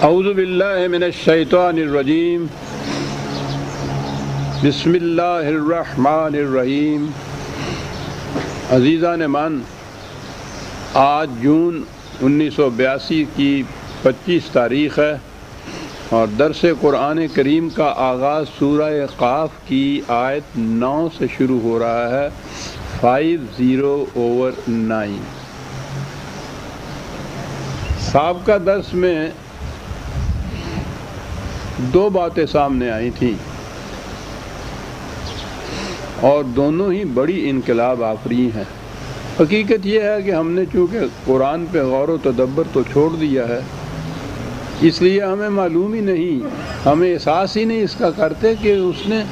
اعوذ باللہ من الشیطان الرجیم بسم اللہ الرحمن الرحیم۔ عزیزان من، آج جون 1982 کی 25 تاریخ ہے اور درس قرآن کریم کا آغاز سورہ قاف کی آیت 9 سے شروع ہو رہا ہے، 50/9۔ سابقہ درس میں دو باتیں سامنے آئی تھیں اور دونوں ہی بڑی انقلاب آفرین ہیں۔ حقیقت یہ ہے کہ ہم نے چونکہ قرآن پہ غور و تدبر تو چھوڑ دیا ہے، اس لیے ہمیں معلوم ہی نہیں، ہمیں احساس ہی نہیں اس کا کرتے کہ اس نے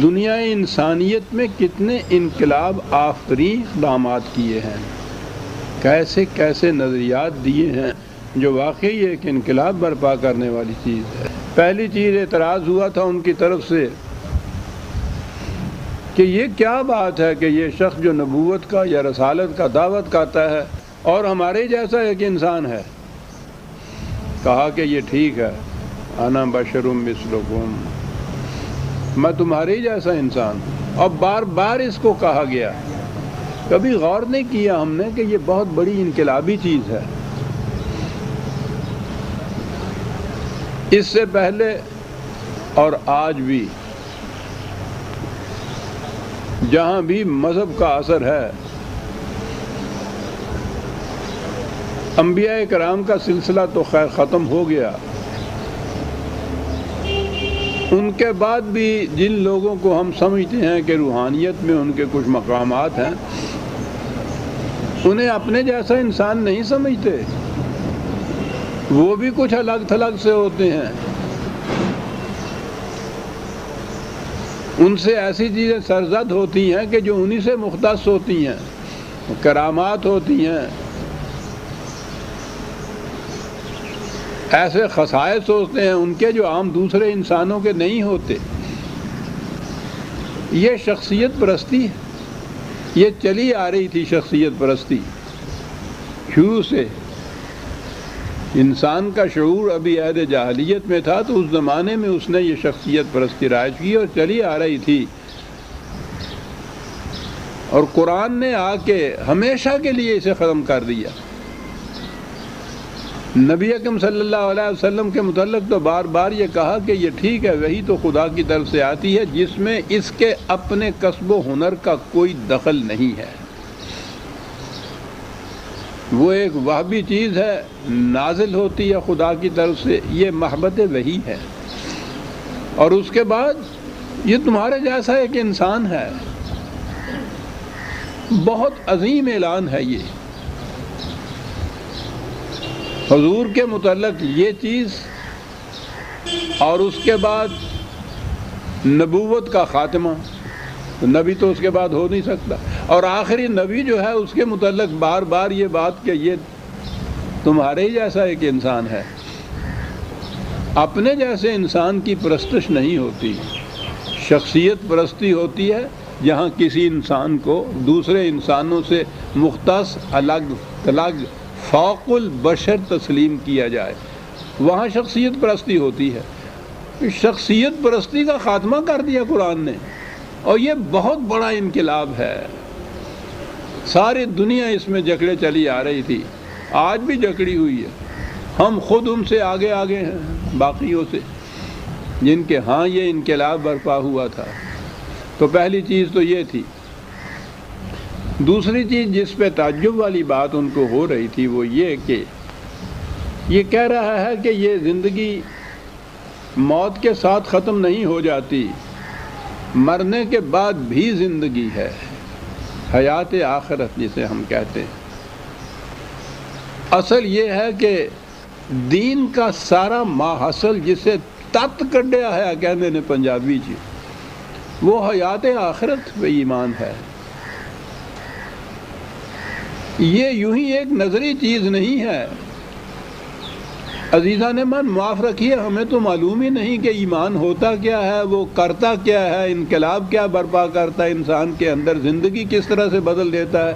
دنیا انسانیت میں کتنے انقلاب آفرین اقدامات کیے ہیں، کیسے کیسے نظریات دیے ہیں جو واقعی ایک انقلاب برپا کرنے والی چیز ہے۔ پہلی چیز اعتراض ہوا تھا ان کی طرف سے کہ یہ کیا بات ہے کہ یہ شخص جو نبوت کا یا رسالت کا دعوت کرتا ہے اور ہمارے جیسا ایک انسان ہے۔ کہا کہ یہ ٹھیک ہے، انا بشر مثلکم، میں تمہارے جیسا انسان ہوں۔ اور بار بار اس کو کہا گیا، کبھی غور نہیں کیا ہم نے کہ یہ بہت بڑی انقلابی چیز ہے۔ اس سے پہلے اور آج بھی جہاں بھی مذہب کا اثر ہے، انبیاء کرام کا سلسلہ تو خیر ختم ہو گیا، ان کے بعد بھی جن لوگوں کو ہم سمجھتے ہیں کہ روحانیت میں ان کے کچھ مقامات ہیں، انہیں اپنے جیسا انسان نہیں سمجھتے، وہ بھی کچھ الگ تھلگ سے ہوتے ہیں۔ ان سے ایسی چیزیں سرزد ہوتی ہیں کہ جو انہی سے مختص ہوتی ہیں، کرامات ہوتی ہیں، ایسے خصائص ہوتے ہیں ان کے جو عام دوسرے انسانوں کے نہیں ہوتے۔ یہ شخصیت پرستی ہے، یہ چلی آ رہی تھی شخصیت پرستی شروع سے۔ انسان کا شعور ابھی عہد جاہلیت میں تھا تو اس زمانے میں اس نے یہ شخصیت پرستی رائج کی اور چلی آ رہی تھی، اور قرآن نے آ کے ہمیشہ کے لیے اسے ختم کر دیا۔ نبی اکرم صلی اللہ علیہ وسلم کے متعلق تو بار بار یہ کہا کہ یہ ٹھیک ہے، وہی تو خدا کی طرف سے آتی ہے جس میں اس کے اپنے کسب و ہنر کا کوئی دخل نہیں ہے، وہ ایک وہبی چیز ہے، نازل ہوتی ہے خدا کی طرف سے، یہ محبت وحی ہے۔ اور اس کے بعد یہ تمہارے جیسا ایک انسان ہے، بہت عظیم اعلان ہے یہ حضور کے متعلق یہ چیز، اور اس کے بعد نبوت کا خاتمہ، نبی تو اس کے بعد ہو نہیں سکتا، اور آخری نبی جو ہے اس کے متعلق بار بار یہ بات کہ یہ تمہارے ہی جیسا ایک انسان ہے۔ اپنے جیسے انسان کی پرستش نہیں ہوتی، شخصیت پرستی ہوتی ہے جہاں کسی انسان کو دوسرے انسانوں سے مختص، الگ تلگ، فوق البشر تسلیم کیا جائے، وہاں شخصیت پرستی ہوتی ہے۔ شخصیت پرستی کا خاتمہ کر دیا قرآن نے، اور یہ بہت بڑا انقلاب ہے۔ ساری دنیا اس میں جکڑے چلی آ رہی تھی، آج بھی جکڑی ہوئی ہے، ہم خود ان سے آگے آگے ہیں باقیوں سے جن کے ہاں یہ انقلاب برپا ہوا تھا۔ تو پہلی چیز تو یہ تھی۔ دوسری چیز جس پہ تعجب والی بات ان کو ہو رہی تھی وہ یہ کہ یہ کہہ رہا ہے کہ یہ زندگی موت کے ساتھ ختم نہیں ہو جاتی، مرنے کے بعد بھی زندگی ہے، حیات آخرت جسے ہم کہتے ہیں۔ اصل یہ ہے کہ دین کا سارا ماحصل جسے تت کڈیا ہے کہنے نے پنجابی جی، وہ حیات آخرت پہ ایمان ہے۔ یہ یوں ہی ایک نظری چیز نہیں ہے۔ عزیزان من، معاف رکھیے، ہمیں تو معلوم ہی نہیں کہ ایمان ہوتا کیا ہے، وہ کرتا کیا ہے، انقلاب کیا برپا کرتا ہے انسان کے اندر، زندگی کس طرح سے بدل دیتا ہے۔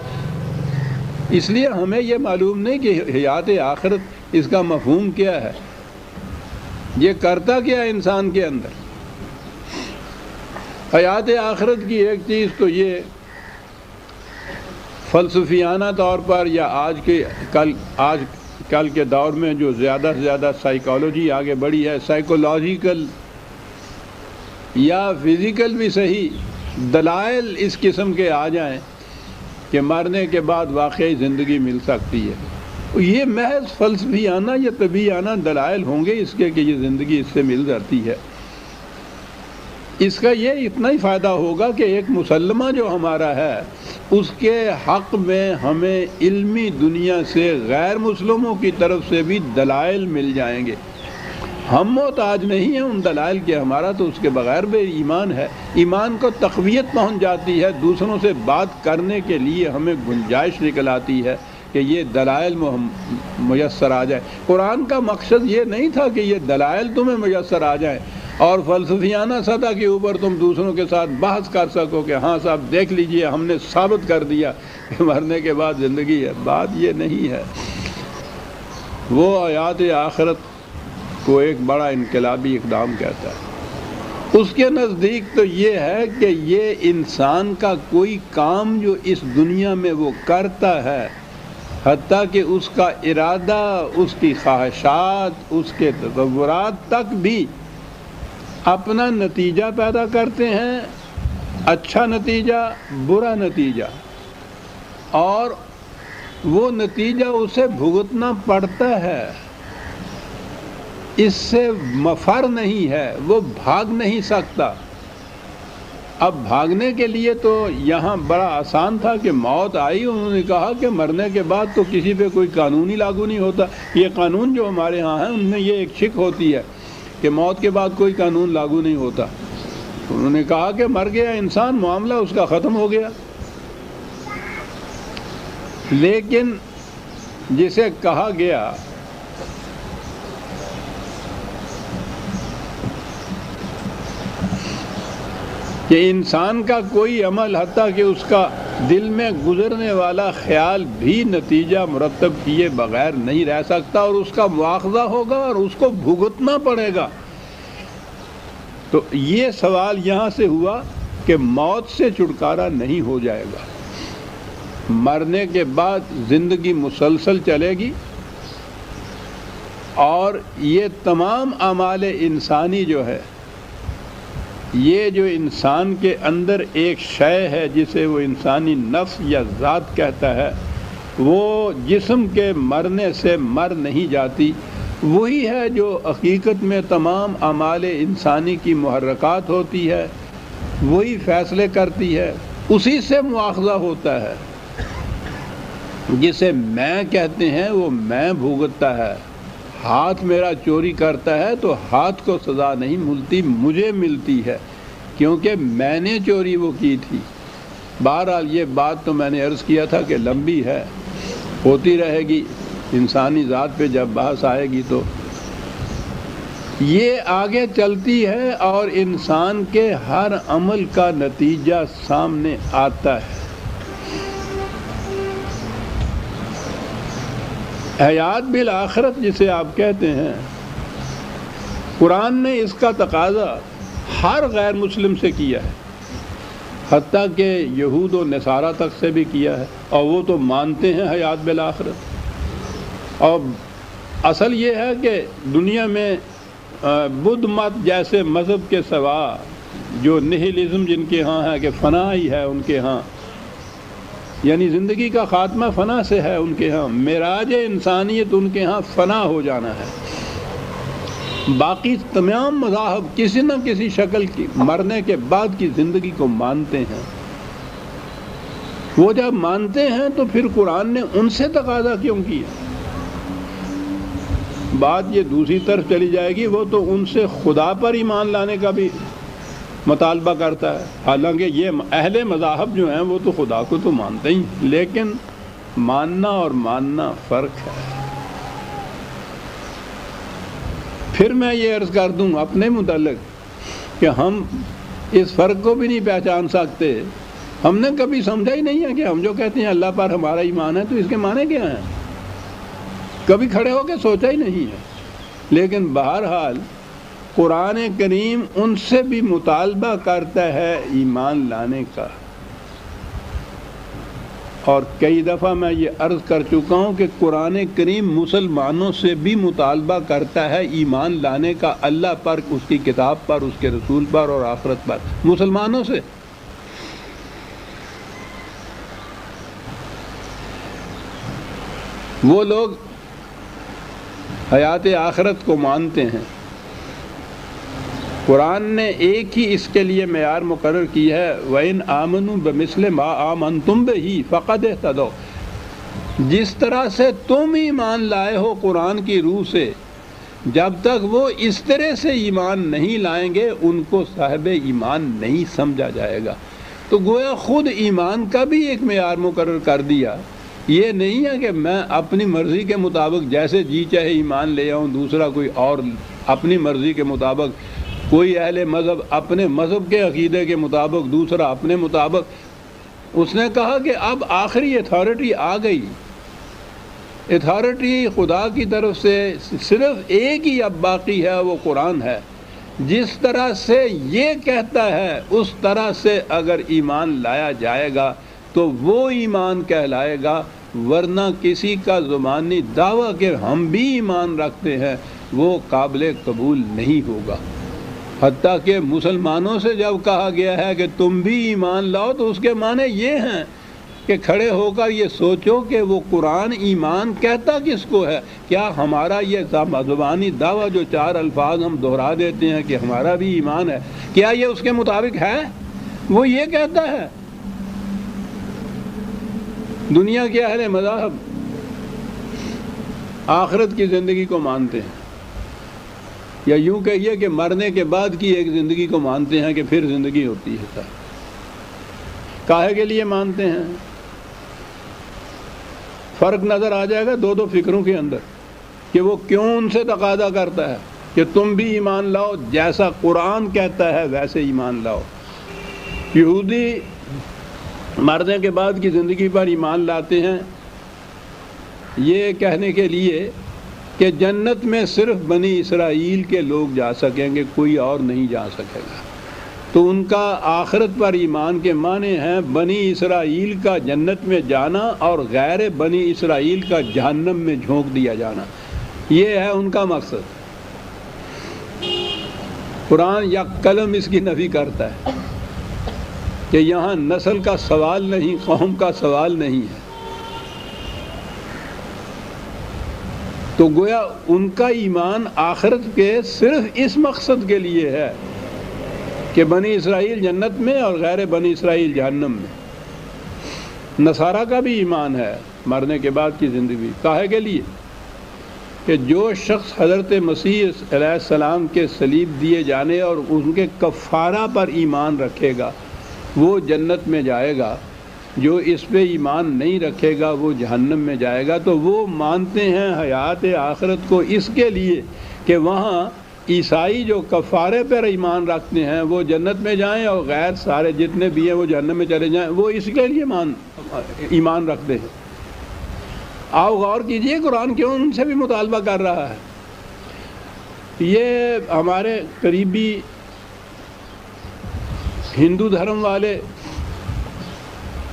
اس لیے ہمیں یہ معلوم نہیں کہ حیات آخرت اس کا مفہوم کیا ہے؟ یہ کرتا کیا ہے انسان کے اندر؟ حیات آخرت کی ایک چیز تو یہ فلسفیانہ طور پر یا آج کل کے دور میں جو زیادہ سے زیادہ سائیکالوجی آگے بڑھی ہے، سائیکولوجیکل یا فزیکل بھی صحیح دلائل اس قسم کے آ جائیں کہ مرنے کے بعد واقعی زندگی مل سکتی ہے، یہ محض فلسفیانہ یا طبیعیانہ دلائل ہوں گے اس کے کہ یہ زندگی اس سے مل جاتی ہے۔ اس کا یہ اتنا ہی فائدہ ہوگا کہ ایک مسلمہ جو ہمارا ہے اس کے حق میں ہمیں علمی دنیا سے غیر مسلموں کی طرف سے بھی دلائل مل جائیں گے۔ ہم محتاج نہیں ہیں ان دلائل کے، ہمارا تو اس کے بغیر بھی ایمان ہے، ایمان کو تقویت پہنچ جاتی ہے، دوسروں سے بات کرنے کے لیے ہمیں گنجائش نکل آتی ہے کہ یہ دلائل میسر آ جائے۔ قرآن کا مقصد یہ نہیں تھا کہ یہ دلائل تمہیں میسر آ جائیں اور فلسفیانہ سطح کے اوپر تم دوسروں کے ساتھ بحث کر سکو کہ ہاں صاحب دیکھ لیجئے ہم نے ثابت کر دیا کہ مرنے کے بعد زندگی ہے۔ بات یہ نہیں ہے۔ وہ حیات آخرت کو ایک بڑا انقلابی اقدام کہتا ہے۔ اس کے نزدیک تو یہ ہے کہ یہ انسان کا کوئی کام جو اس دنیا میں وہ کرتا ہے، حتیٰ کہ اس کا ارادہ، اس کی خواہشات، اس کے تصورات تک بھی اپنا نتیجہ پیدا کرتے ہیں، اچھا نتیجہ، برا نتیجہ، اور وہ نتیجہ اسے بھگتنا پڑتا ہے، اس سے مفر نہیں ہے، وہ بھاگ نہیں سکتا۔ اب بھاگنے کے لیے تو یہاں بڑا آسان تھا کہ موت آئی، انہوں نے کہا کہ مرنے کے بعد تو کسی پہ کوئی قانون ہی لاگو نہیں ہوتا۔ یہ قانون جو ہمارے ہاں ہیں ان میں یہ ایک شک ہوتی ہے کہ موت کے بعد کوئی قانون لاگو نہیں ہوتا۔ انہوں نے کہا کہ مر گیا انسان، معاملہ اس کا ختم ہو گیا۔ لیکن جسے کہا گیا کہ انسان کا کوئی عمل، حتیٰ کہ اس کا دل میں گزرنے والا خیال بھی نتیجہ مرتب کیے بغیر نہیں رہ سکتا، اور اس کا مواخذہ ہوگا اور اس کو بھگتنا پڑے گا۔ تو یہ سوال یہاں سے ہوا کہ موت سے چھٹکارا نہیں ہو جائے گا، مرنے کے بعد زندگی مسلسل چلے گی، اور یہ تمام اعمال انسانی جو ہے، یہ جو انسان کے اندر ایک شے ہے جسے وہ انسانی نفس یا ذات کہتا ہے، وہ جسم کے مرنے سے مر نہیں جاتی، وہی ہے جو حقیقت میں تمام اعمال انسانی کی محرکات ہوتی ہے، وہی فیصلے کرتی ہے، اسی سے مواخذہ ہوتا ہے۔ جسے میں کہتے ہیں وہ میں بھگتتا ہے۔ ہاتھ میرا چوری کرتا ہے تو ہاتھ کو سزا نہیں ملتی، مجھے ملتی ہے، کیونکہ میں نے چوری وہ کی تھی۔ بہرحال یہ بات تو میں نے عرض کیا تھا کہ لمبی ہے، ہوتی رہے گی، انسانی ذات پہ جب بحث آئے گی تو یہ آگے چلتی ہے، اور انسان کے ہر عمل کا نتیجہ سامنے آتا ہے۔ حیات بالآخرت جسے آپ کہتے ہیں، قرآن نے اس کا تقاضا ہر غیر مسلم سے کیا ہے، حتیٰ کہ یہود و نصارہ تک سے بھی کیا ہے، اور وہ تو مانتے ہیں حیات بالآخرت۔ اور اصل یہ ہے کہ دنیا میں بدھ مت جیسے مذہب کے سوا جو نہیلزم جن کے ہاں ہے کہ فنا ہی ہے ان کے ہاں، یعنی زندگی کا خاتمہ فنا سے ہے ان کے ہاں، معراج انسانیت ان کے ہاں فنا ہو جانا ہے۔ باقی تمام مذاہب کسی نہ کسی شکل کی مرنے کے بعد کی زندگی کو مانتے ہیں۔ وہ جب مانتے ہیں تو پھر قرآن نے ان سے تقاضا کیوں کیا؟ بات یہ دوسری طرف چلی جائے گی، وہ تو ان سے خدا پر ایمان لانے کا بھی مطالبہ کرتا ہے، حالانکہ یہ اہل مذاہب جو ہیں وہ تو خدا کو تو مانتے ہی، لیکن ماننا اور ماننا فرق ہے۔ پھر میں یہ عرض کر دوں اپنے متعلق کہ ہم اس فرق کو بھی نہیں پہچان سکتے۔ ہم نے کبھی سمجھا ہی نہیں ہے کہ ہم جو کہتے ہیں اللہ پر ہمارا ایمان ہے تو اس کے معنی کیا ہیں؟ کبھی کھڑے ہو کے سوچا ہی نہیں ہے. لیکن بہرحال قرآن کریم ان سے بھی مطالبہ کرتا ہے ایمان لانے کا. اور کئی دفعہ میں یہ عرض کر چکا ہوں کہ قرآن کریم مسلمانوں سے بھی مطالبہ کرتا ہے ایمان لانے کا، اللہ پر، اس کی کتاب پر، اس کے رسول پر اور آخرت پر. مسلمانوں سے. وہ لوگ حیات آخرت کو مانتے ہیں. قرآن نے ایک ہی اس کے لیے معیار مقرر کی ہے، وَإِنْ آمَنُوا بِمِثْلِ مَا آمَنْتُمْ بِهِ فَقَدْ اهْتَدَوْا. جس طرح سے تم ایمان لائے ہو قرآن کی روح سے، جب تک وہ اس طرح سے ایمان نہیں لائیں گے ان کو صاحب ایمان نہیں سمجھا جائے گا. تو گویا خود ایمان کا بھی ایک معیار مقرر کر دیا. یہ نہیں ہے کہ میں اپنی مرضی کے مطابق جیسے جی چاہے ایمان لے آؤں، دوسرا کوئی اور اپنی مرضی کے مطابق، کوئی اہل مذہب اپنے مذہب کے عقیدے کے مطابق، دوسرا اپنے مطابق. اس نے کہا کہ اب آخری اتھارٹی آ گئی. اتھارٹی خدا کی طرف سے صرف ایک ہی اب باقی ہے، وہ قرآن ہے. جس طرح سے یہ کہتا ہے اس طرح سے اگر ایمان لایا جائے گا تو وہ ایمان کہلائے گا، ورنہ کسی کا زبانی دعویٰ کہ ہم بھی ایمان رکھتے ہیں وہ قابل قبول نہیں ہوگا. حتیٰ کہ مسلمانوں سے جب کہا گیا ہے کہ تم بھی ایمان لاؤ تو اس کے معنی یہ ہیں کہ کھڑے ہو کر یہ سوچو کہ وہ قرآن ایمان کہتا کس کو ہے. کیا ہمارا یہ زبانی دعویٰ جو 4 الفاظ ہم دہرا دیتے ہیں کہ ہمارا بھی ایمان ہے، کیا یہ اس کے مطابق ہے؟ وہ یہ کہتا ہے. دنیا کے اہل مذاہب آخرت کی زندگی کو مانتے ہیں، یا یوں کہیے کہ مرنے کے بعد کی ایک زندگی کو مانتے ہیں کہ پھر زندگی ہوتی ہے. کاہے کے لیے مانتے ہیں؟ فرق نظر آ جائے گا دو فکروں کے اندر کہ وہ کیوں ان سے تقاضا کرتا ہے کہ تم بھی ایمان لاؤ، جیسا قرآن کہتا ہے ویسے ایمان لاؤ. یہودی مرنے کے بعد کی زندگی پر ایمان لاتے ہیں یہ کہنے کے لیے کہ جنت میں صرف بنی اسرائیل کے لوگ جا سکیں گے، کوئی اور نہیں جا سکے گا. تو ان کا آخرت پر ایمان کے معنی ہیں بنی اسرائیل کا جنت میں جانا اور غیر بنی اسرائیل کا جہنم میں جھونک دیا جانا. یہ ہے ان کا مقصد. قرآن یک قلم اس کی نفی کرتا ہے کہ یہاں نسل کا سوال نہیں، قوم کا سوال نہیں ہے. تو گویا ان کا ایمان آخرت کے صرف اس مقصد کے لیے ہے کہ بنی اسرائیل جنت میں اور غیر بنی اسرائیل جہنم میں. نصارہ کا بھی ایمان ہے مرنے کے بعد کی زندگی. کاہے کے لیے؟ کہ جو شخص حضرت مسیح علیہ السلام کے صلیب دیے جانے اور ان کے کفارہ پر ایمان رکھے گا وہ جنت میں جائے گا، جو اس پہ ایمان نہیں رکھے گا وہ جہنم میں جائے گا. تو وہ مانتے ہیں حیات آخرت کو اس کے لیے کہ وہاں عیسائی جو کفارے پر ایمان رکھتے ہیں وہ جنت میں جائیں اور غیر سارے جتنے بھی ہیں وہ جہنم میں چلے جائیں. وہ اس کے لیے ایمان رکھتے ہیں. آؤ غور کیجئے قرآن کیوں ان سے بھی مطالبہ کر رہا ہے. یہ ہمارے قریبی ہندو دھرم والے،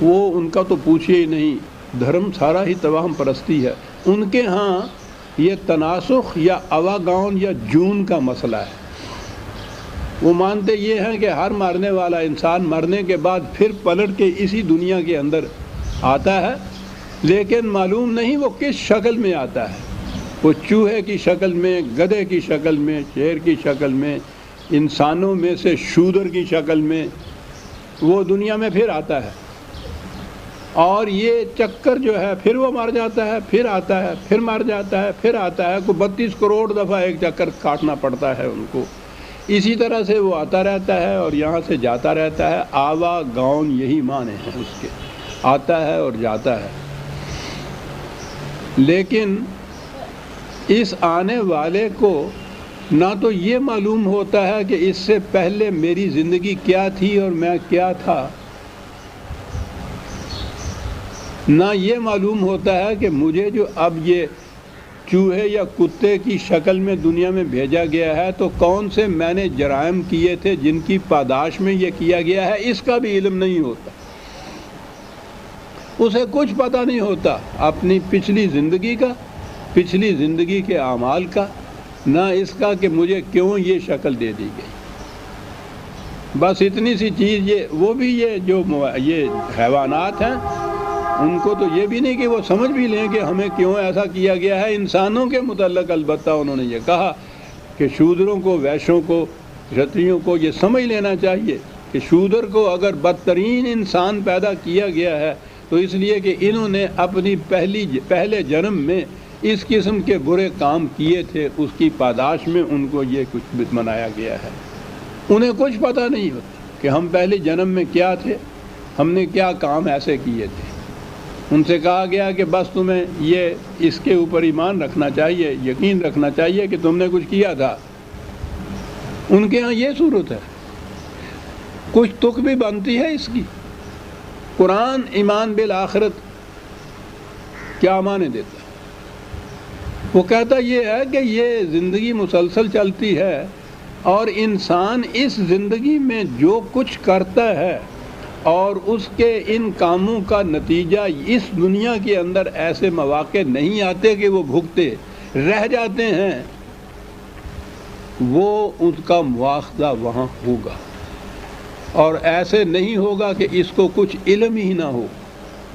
وہ ان کا تو پوچھئے ہی نہیں، دھرم سارا ہی توہم پرستی ہے. ان کے ہاں یہ تناسخ یا اواگون یا جون کا مسئلہ ہے. وہ مانتے یہ ہیں کہ ہر مرنے والا انسان مرنے کے بعد پھر پلٹ کے اسی دنیا کے اندر آتا ہے، لیکن معلوم نہیں وہ کس شکل میں آتا ہے. وہ چوہے کی شکل میں، گدھے کی شکل میں، شیر کی شکل میں، انسانوں میں سے شودر کی شکل میں وہ دنیا میں پھر آتا ہے. اور یہ چکر جو ہے پھر وہ مر جاتا ہے، پھر آتا ہے، پھر مر جاتا ہے، پھر آتا ہے. کو 32 کروڑ دفعہ ایک چکر کاٹنا پڑتا ہے ان کو. اسی طرح سے وہ آتا رہتا ہے اور یہاں سے جاتا رہتا ہے. آوا گاؤن یہی معنی ہیں اس کے، آتا ہے اور جاتا ہے. لیکن اس آنے والے کو نہ تو یہ معلوم ہوتا ہے کہ اس سے پہلے میری زندگی کیا تھی اور میں کیا تھا، نہ یہ معلوم ہوتا ہے کہ مجھے جو اب یہ چوہے یا کتے کی شکل میں دنیا میں بھیجا گیا ہے تو کون سے میں نے جرائم کیے تھے جن کی پاداش میں یہ کیا گیا ہے، اس کا بھی علم نہیں ہوتا، اسے کچھ پتہ نہیں ہوتا اپنی پچھلی زندگی کا، پچھلی زندگی کے اعمال کا، نہ اس کا کہ مجھے کیوں یہ شکل دے دی گئی۔ بس اتنی سی چیز وہ بھی یہ حیوانات ہیں، ان کو تو یہ بھی نہیں کہ وہ سمجھ بھی لیں کہ ہمیں کیوں ایسا کیا گیا ہے۔ انسانوں کے متعلق البتہ انہوں نے یہ کہا کہ شودروں کو، ویشوں کو، چھتریوں کو یہ سمجھ لینا چاہیے کہ شودر کو اگر بدترین انسان پیدا کیا گیا ہے تو اس لیے کہ انہوں نے اپنی پہلے جنم میں اس قسم کے برے کام کیے تھے، اس کی پاداش میں ان کو یہ کچھ بنایا گیا ہے۔ انہیں کچھ پتہ نہیں ہوتا کہ ہم پہلے جنم میں کیا تھے، ہم نے کیا کام ایسے کیے تھے۔ ان سے کہا گیا کہ بس تمہیں یہ اس کے اوپر ایمان رکھنا چاہیے، یقین رکھنا چاہیے کہ تم نے کچھ کیا تھا۔ ان کے ہاں یہ صورت ہے، کچھ تک بھی بنتی ہے اس کی۔ قرآن ایمان بالآخرت کیا معنی دیتا ہے؟ وہ کہتا یہ ہے کہ یہ زندگی مسلسل چلتی ہے اور انسان اس زندگی میں جو کچھ کرتا ہے اور اس کے ان کاموں کا نتیجہ اس دنیا کے اندر ایسے مواقع نہیں آتے کہ وہ بھگتے رہ جاتے ہیں، وہ اس کا مواخذہ وہاں ہوگا، اور ایسے نہیں ہوگا کہ اس کو کچھ علم ہی نہ ہو۔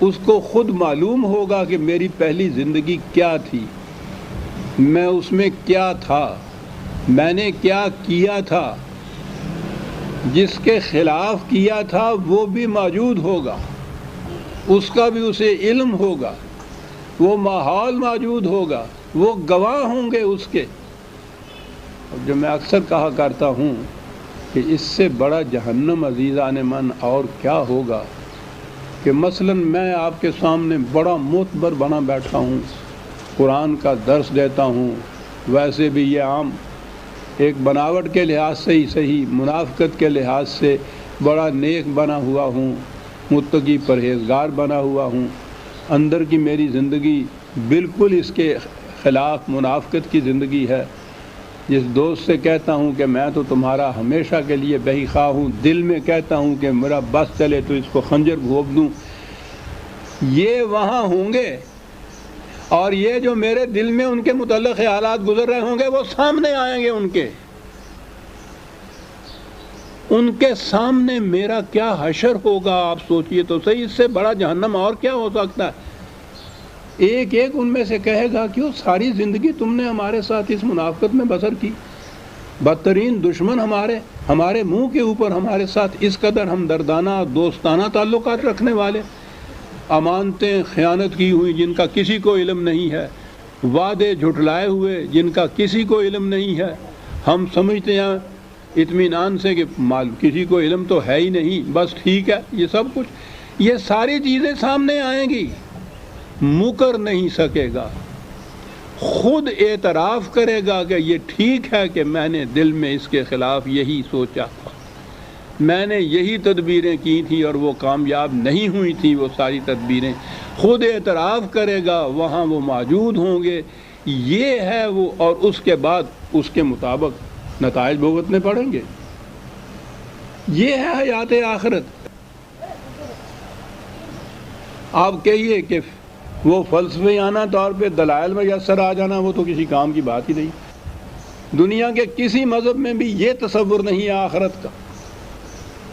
اس کو خود معلوم ہوگا کہ میری پہلی زندگی کیا تھی، میں اس میں کیا تھا، میں نے کیا کیا تھا، جس کے خلاف کیا تھا وہ بھی موجود ہوگا، اس کا بھی اسے علم ہوگا، وہ ماحول موجود ہوگا، وہ گواہ ہوں گے اس کے۔ جو میں اکثر کہا کرتا ہوں کہ اس سے بڑا جہنم عزیزان من اور کیا ہوگا کہ مثلا میں آپ کے سامنے بڑا معتبر بنا بیٹھا ہوں، قرآن کا درس دیتا ہوں، ویسے بھی یہ عام ایک بناوٹ کے لحاظ سے ہی صحیح، منافقت کے لحاظ سے بڑا نیک بنا ہوا ہوں، متقی پرہیزگار بنا ہوا ہوں، اندر کی میری زندگی بالکل اس کے خلاف منافقت کی زندگی ہے۔ جس دوست سے کہتا ہوں کہ میں تو تمہارا ہمیشہ کے لیے بہی خواہ ہوں، دل میں کہتا ہوں کہ میرا بس چلے تو اس کو خنجر گھونپ دوں، یہ وہاں ہوں گے، اور یہ جو میرے دل میں ان کے متعلق خیالات گزر رہے ہوں گے وہ سامنے آئیں گے، ان کے سامنے میرا کیا حشر ہوگا آپ سوچئے تو صحیح۔ اس سے بڑا جہنم اور کیا ہو سکتا ہے؟ ایک ایک ان میں سے کہے گا کہ ساری زندگی تم نے ہمارے ساتھ اس منافقت میں بسر کی، بدترین دشمن ہمارے منہ کے اوپر ہمارے ساتھ اس قدر ہمدردانہ دوستانہ تعلقات رکھنے والے، امانتیں خیانت کی ہوئی جن کا کسی کو علم نہیں ہے، وعدے جھٹلائے ہوئے جن کا کسی کو علم نہیں ہے۔ ہم سمجھتے ہیں اطمینان سے کہ کسی کو علم تو ہے ہی نہیں، بس ٹھیک ہے، یہ سب کچھ، یہ ساری چیزیں سامنے آئیں گی، مکر نہیں سکے گا، خود اعتراف کرے گا کہ یہ ٹھیک ہے کہ میں نے دل میں اس کے خلاف یہی سوچا تھا، میں نے یہی تدبیریں کی تھیں اور وہ کامیاب نہیں ہوئی تھیں، وہ ساری تدبیریں خود اعتراف کرے گا، وہاں وہ موجود ہوں گے، یہ ہے وہ، اور اس کے بعد اس کے مطابق نتائج بھگتنے پڑیں گے۔ یہ ہے حیات آخرت۔ آپ کہیے کہ وہ فلسفیانہ طور پہ دلائل میسر آ جانا وہ تو کسی کام کی بات ہی نہیں۔ دنیا کے کسی مذہب میں بھی یہ تصور نہیں ہے آخرت کا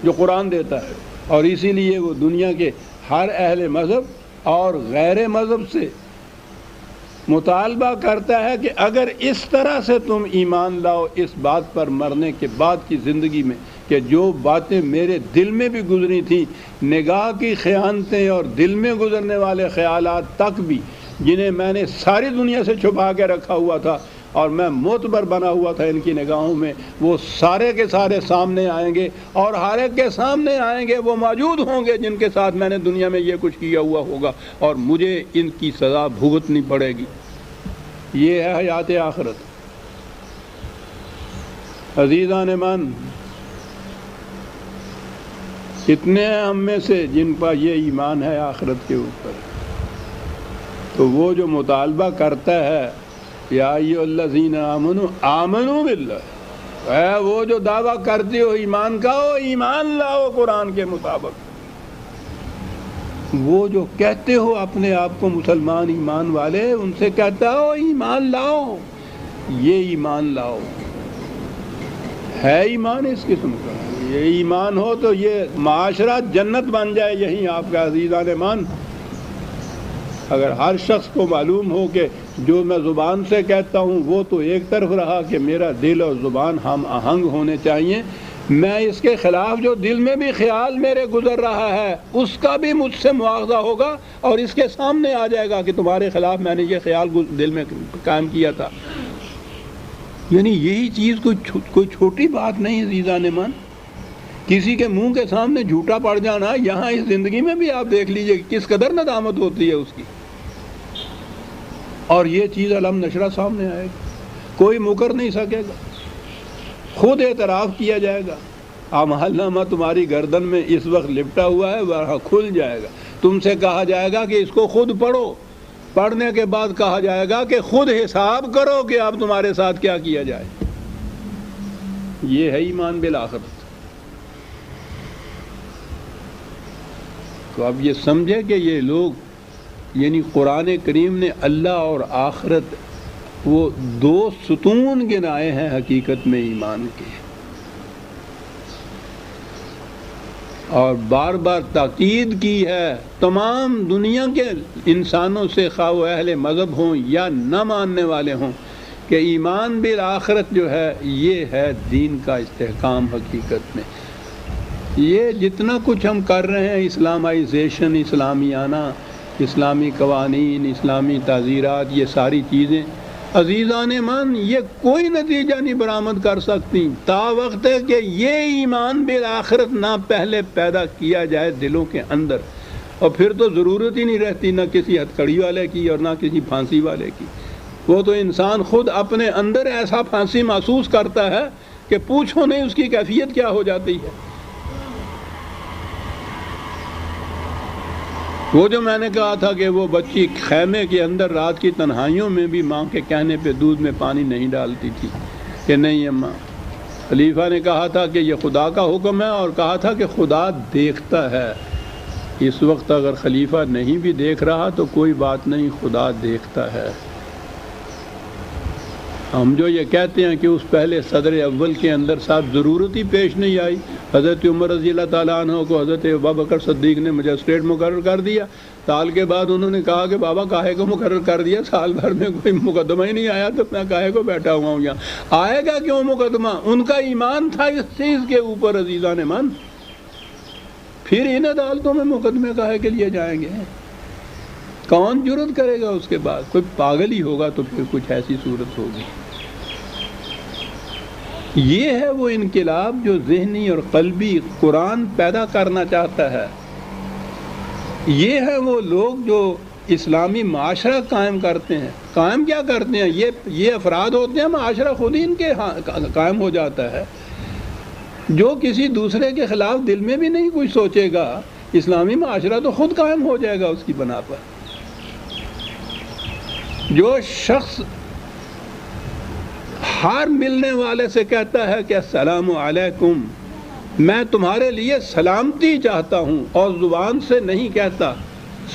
جو قرآن دیتا ہے، اور اسی لیے وہ دنیا کے ہر اہل مذہب اور غیر مذہب سے مطالبہ کرتا ہے کہ اگر اس طرح سے تم ایمان لاؤ اس بات پر مرنے کے بعد کی زندگی میں کہ جو باتیں میرے دل میں بھی گزری تھیں، نگاہ کی خیانتیں اور دل میں گزرنے والے خیالات تک بھی جنہیں میں نے ساری دنیا سے چھپا کے رکھا ہوا تھا اور میں معتبر بنا ہوا تھا ان کی نگاہوں میں، وہ سارے کے سارے سامنے آئیں گے، اور ہر ایک کے سامنے آئیں گے، وہ موجود ہوں گے جن کے ساتھ میں نے دنیا میں یہ کچھ کیا ہوا ہوگا، اور مجھے ان کی سزا بھگتنی پڑے گی۔ یہ ہے حیات آخرت۔ عزیزان من، اتنے ہیں ہم میں سے جن پر یہ ایمان ہے آخرت کے اوپر، تو وہ جو مطالبہ کرتا ہے یا ایھا الذین آمنوا آمنوا باللہ، اے وہ جو دعویٰ کرتے ہو ایمان کا، ہو ایمان لاؤ قرآن کے مطابق۔ وہ جو کہتے ہو اپنے آپ کو مسلمان ایمان والے، ان سے کہتا ہو ایمان لاؤ، یہ ایمان لاؤ۔ ہے ایمان اس قسم کا؟ یہ ایمان ہو تو یہ معاشرہ جنت بن جائے یہیں آپ کا عزیزان ایمان۔ اگر ہر شخص کو معلوم ہو کہ جو میں زبان سے کہتا ہوں وہ تو ایک طرف رہا کہ میرا دل اور زبان ہم آہنگ ہونے چاہیے، میں اس کے خلاف جو دل میں بھی خیال میرے گزر رہا ہے اس کا بھی مجھ سے مواخذہ ہوگا اور اس کے سامنے آ جائے گا کہ تمہارے خلاف میں نے یہ خیال دل میں قائم کیا تھا۔ یعنی یہی چیز کوئی چھوٹی بات نہیں عزیزان ایمان۔ کسی کے منہ کے سامنے جھوٹا پڑ جانا، یہاں اس زندگی میں بھی آپ دیکھ لیجئے کس قدر ندامت ہوتی ہے اس کی، اور یہ چیز علم نشرہ سامنے آئے گی، کوئی مکر نہیں سکے گا، خود اعتراف کیا جائے گا۔ اعمال نامہ تمہاری گردن میں اس وقت لپٹا ہوا ہے، وہاں کھل جائے گا، تم سے کہا جائے گا کہ اس کو خود پڑھو، پڑھنے کے بعد کہا جائے گا کہ خود حساب کرو کہ اب تمہارے ساتھ کیا کیا جائے۔ یہ ہے ایمان بالآخرت۔ تو اب یہ سمجھے کہ یہ لوگ، یعنی قرآن کریم نے اللہ اور آخرت وہ دو ستون گنائے ہیں حقیقت میں ایمان کے، اور بار بار تاکید کی ہے تمام دنیا کے انسانوں سے، خواہ وہ اہل مذہب ہوں یا نہ ماننے والے ہوں، کہ ایمان بالآخرت جو ہے یہ ہے دین کا استحکام حقیقت میں۔ یہ جتنا کچھ ہم کر رہے ہیں، اسلامائزیشن، اسلامیانہ، اسلامی قوانین، اسلامی تعزیرات، یہ ساری چیزیں عزیزان ایمان یہ کوئی نتیجہ نہیں برآمد کر سکتی تا وقت ہے کہ یہ ایمان بالآخرت نہ پہلے پیدا کیا جائے دلوں کے اندر، اور پھر تو ضرورت ہی نہیں رہتی نہ کسی ہتھکڑی والے کی اور نہ کسی پھانسی والے کی۔ وہ تو انسان خود اپنے اندر ایسا پھانسی محسوس کرتا ہے کہ پوچھو نہیں اس کی کیفیت کیا ہو جاتی ہے۔ وہ جو میں نے کہا تھا کہ وہ بچی خیمے کے اندر رات کی تنہائیوں میں بھی ماں کے کہنے پہ دودھ میں پانی نہیں ڈالتی تھی کہ نہیں اماں، خلیفہ نے کہا تھا کہ یہ خدا کا حکم ہے، اور کہا تھا کہ خدا دیکھتا ہے۔ اس وقت اگر خلیفہ نہیں بھی دیکھ رہا تو کوئی بات نہیں، خدا دیکھتا ہے۔ ہم جو یہ کہتے ہیں کہ اس پہلے صدر اول کے اندر صاحب ضرورت ہی پیش نہیں آئی، حضرت عمر رضی اللہ تعالیٰ عنہ کو حضرت ابوبکر صدیق نے مجسٹریٹ مقرر کر دیا، سال کے بعد انہوں نے کہا کہ بابا کاہے کو مقرر کر دیا، سال بھر میں کوئی مقدمہ ہی نہیں آیا تو میں کاہے کو بیٹھا ہوا ہوں یہاں، آئے گا کیوں مقدمہ؟ ان کا ایمان تھا اس چیز کے اوپر عزیزان ایمان۔ پھر ان عدالتوں میں مقدمے کاہے کے لیے جائیں گے؟ کون جرت کرے گا اس کے بعد؟ کوئی پاگل ہی ہوگا تو پھر کچھ ایسی صورت ہوگی۔ یہ ہے وہ انقلاب جو ذہنی اور قلبی قرآن پیدا کرنا چاہتا ہے۔ یہ ہے وہ لوگ جو اسلامی معاشرہ قائم کرتے ہیں۔ قائم کیا کرتے ہیں؟ یہ افراد ہوتے ہیں، معاشرہ خود ہی ان کے قائم ہو جاتا ہے۔ جو کسی دوسرے کے خلاف دل میں بھی نہیں کچھ سوچے گا، اسلامی معاشرہ تو خود قائم ہو جائے گا اس کی بنا پر۔ جو شخص ہر ملنے والے سے کہتا ہے کہ السلام علیکم، میں تمہارے لیے سلامتی چاہتا ہوں، اور زبان سے نہیں کہتا،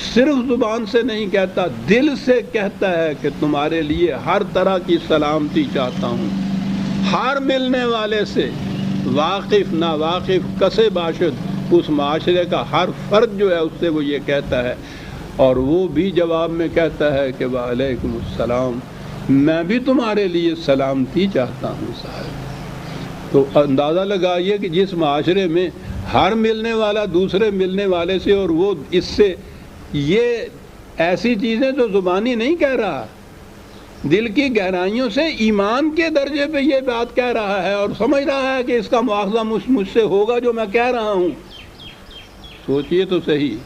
صرف زبان سے نہیں کہتا، دل سے کہتا ہے کہ تمہارے لیے ہر طرح کی سلامتی چاہتا ہوں، ہر ملنے والے سے، واقف ناواقف کسے باشد، اس معاشرے کا ہر فرد جو ہے اس سے وہ یہ کہتا ہے، اور وہ بھی جواب میں کہتا ہے کہ وعلیکم السلام، میں بھی تمہارے لیے سلامتی چاہتا ہوں صاحب۔ تو اندازہ لگائیے کہ جس معاشرے میں ہر ملنے والا دوسرے ملنے والے سے، اور وہ اس سے یہ ایسی چیزیں جو زبانی نہیں کہہ رہا، دل کی گہرائیوں سے ایمان کے درجے پہ یہ بات کہہ رہا ہے، اور سمجھ رہا ہے کہ اس کا مواخذہ مجھ سے ہوگا جو میں کہہ رہا ہوں۔ سوچئے تو صحیح،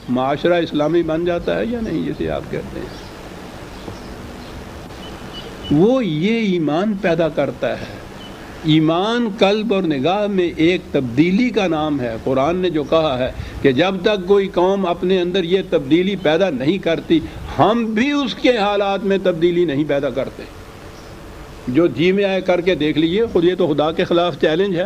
معاشرہ اسلامی بن جاتا ہے یا نہیں جسے آپ کہتے ہیں؟ وہ یہ ایمان پیدا کرتا ہے۔ ایمان قلب اور نگاہ میں ایک تبدیلی کا نام ہے۔ قرآن نے جو کہا ہے کہ جب تک کوئی قوم اپنے اندر یہ تبدیلی پیدا نہیں کرتی، ہم بھی اس کے حالات میں تبدیلی نہیں پیدا کرتے. جو جی میں آئے کر کے دیکھ لیجئے خود. یہ تو خدا کے خلاف چیلنج ہے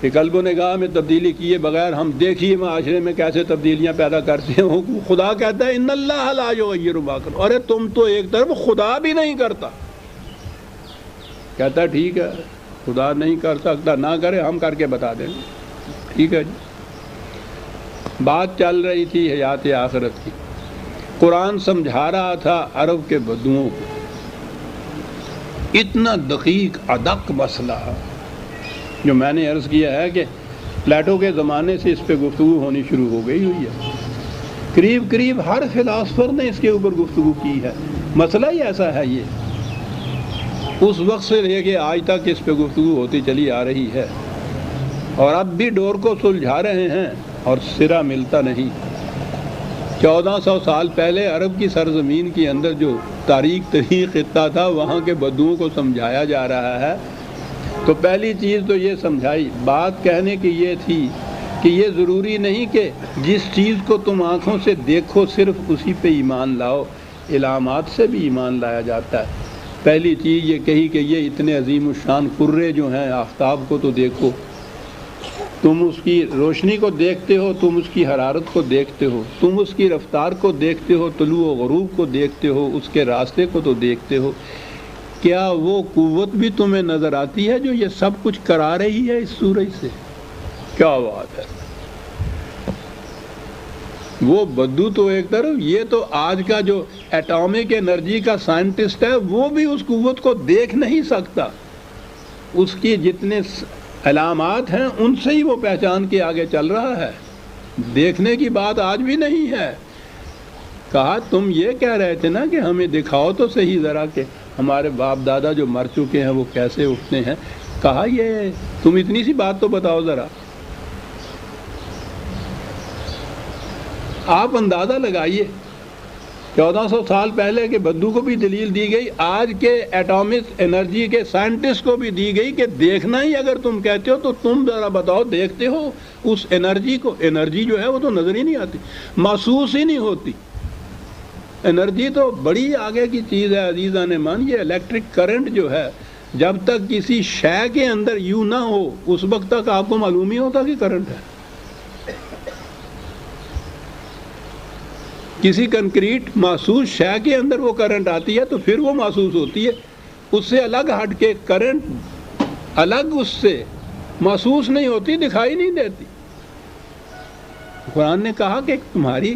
کہ قلب و نگاہ میں تبدیلی کیے بغیر ہم دیکھیے معاشرے میں کیسے تبدیلیاں پیدا کرتے ہیں. خدا کہتا ہے ان اللہ لا یغیر ما قوم. ارے تم تو ایک طرف خدا بھی نہیں کرتا. کہتا ہے ٹھیک ہے خدا نہیں کر سکتا نہ کرے ہم کر کے بتا دیں گے. ٹھیک ہے جی. بات چل رہی تھی حیات آخرت کی. قرآن سمجھا رہا تھا عرب کے بدوؤں کو. اتنا دقیق ادق مسئلہ جو میں نے عرض کیا ہے کہ پلیٹو کے زمانے سے اس پہ گفتگو ہونی شروع ہو گئی ہوئی ہے. قریب قریب ہر فلاسفر نے اس کے اوپر گفتگو کی ہے. مسئلہ ہی ایسا ہے یہ. اس وقت سے لے کے آج تک اس پہ گفتگو ہوتی چلی آ رہی ہے اور اب بھی ڈور کو سلجھا رہے ہیں اور سرا ملتا نہیں. 1400 سال پہلے عرب کی سرزمین کے اندر جو تاریک تاریخ خطہ تھا وہاں کے بدوؤں کو سمجھایا جا رہا ہے. تو پہلی چیز تو یہ سمجھائی. بات کہنے کی یہ تھی کہ یہ ضروری نہیں کہ جس چیز کو تم آنکھوں سے دیکھو صرف اسی پہ ایمان لاؤ. علامات سے بھی ایمان لایا جاتا ہے. پہلی چیز یہ کہی کہ یہ اتنے عظیم الشان قرے جو ہیں آفتاب کو تو دیکھو. تم اس کی روشنی کو دیکھتے ہو, تم اس کی حرارت کو دیکھتے ہو, تم اس کی رفتار کو دیکھتے ہو, طلوع و غروب کو دیکھتے ہو, اس کے راستے کو تو دیکھتے ہو. کیا وہ قوت بھی تمہیں نظر آتی ہے جو یہ سب کچھ کرا رہی ہے اس سورج سے؟ کیا بات ہے. وہ بدو تو ایک طرف, یہ تو آج کا جو ایٹامک انرجی کا سائنٹسٹ ہے وہ بھی اس قوت کو دیکھ نہیں سکتا. اس کی جتنے علامات ہیں ان سے ہی وہ پہچان کے آگے چل رہا ہے. دیکھنے کی بات آج بھی نہیں ہے. کہا تم یہ کہہ رہے تھے نا کہ ہمیں دکھاؤ تو صحیح ذرا کہ ہمارے باپ دادا جو مر چکے ہیں وہ کیسے اٹھتے ہیں. کہا یہ تم اتنی سی بات تو بتاؤ ذرا. آپ اندازہ لگائیے 1400 سال پہلے کے بدو کو بھی دلیل دی گئی, آج کے ایٹامک انرجی کے سائنٹسٹ کو بھی دی گئی کہ دیکھنا ہی اگر تم کہتے ہو تو تم ذرا بتاؤ دیکھتے ہو اس انرجی کو. انرجی جو ہے وہ تو نظر ہی نہیں آتی, محسوس ہی نہیں ہوتی. انرجی تو بڑی آگے کی چیز ہے عزیزان من. یہ الیکٹرک کرنٹ جو ہے جب تک کسی شے کے اندر یوں نہ ہو اس وقت تک آپ کو معلوم ہی ہوتا کہ کرنٹ ہے. کسی کنکریٹ محسوس شے کے اندر وہ کرنٹ آتی ہے تو پھر وہ محسوس ہوتی ہے. اس سے الگ ہٹ کے کرنٹ الگ اس سے محسوس نہیں ہوتی, دکھائی نہیں دیتی. قرآن نے کہا کہ تمہاری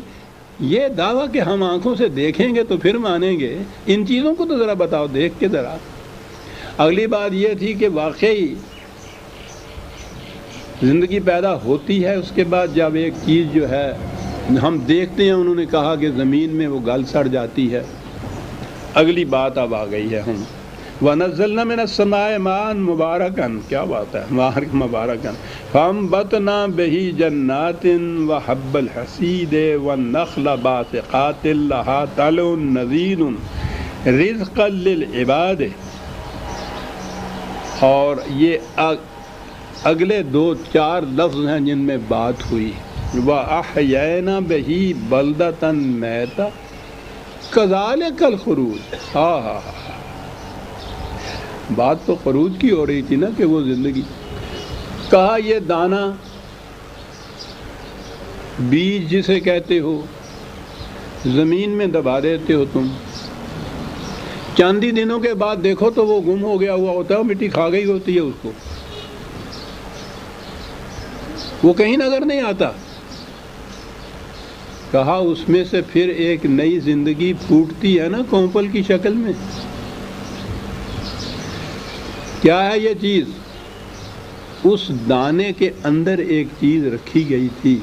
یہ دعویٰ کہ ہم آنکھوں سے دیکھیں گے تو پھر مانیں گے, ان چیزوں کو تو ذرا بتاؤ دیکھ کے ذرا. اگلی بات یہ تھی کہ واقعی زندگی پیدا ہوتی ہے, اس کے بعد جب ایک چیز جو ہے ہم دیکھتے ہیں, انہوں نے کہا کہ زمین میں وہ گل سڑ جاتی ہے. اگلی بات اب آ گئی ہے ہم وَنَزَّلْنَا مِنَ السَّمَاءِ مَاءً مُبَارَكًا. کیا بات ہے, مبارکاً. فَأَنبَتْنَا بِهِ جَنَّاتٍ وَحَبَّ الْحَصِيدِ وَالنَّخْلَ بَاسِقَاتٍ لَهَا طَلْعٌ نَضِيدٌ رِزْقًا لِلْعِبَادِ. اور یہ اگلے 2-4 لفظ ہیں جن میں بات ہوئی. وَأَحْيَيْنَا بِهِ بَلْدَةً مَيْتًا كَذَلِكَ الْخُرُوجُ. ہاں بات تو خروج کی ہو رہی تھی نا کہ وہ زندگی. کہا یہ دانہ بیج جسے کہتے ہو زمین میں دبا دیتے ہو تم, چاندی دنوں کے بعد دیکھو تو وہ گم ہو گیا ہوا ہوتا ہے, مٹی کھا گئی ہوتی ہے اس کو, وہ کہیں نظر نہیں آتا. کہا اس میں سے پھر ایک نئی زندگی پھوٹتی ہے نا کونپل کی شکل میں. کیا ہے یہ چیز؟ اس دانے کے اندر ایک چیز رکھی گئی تھی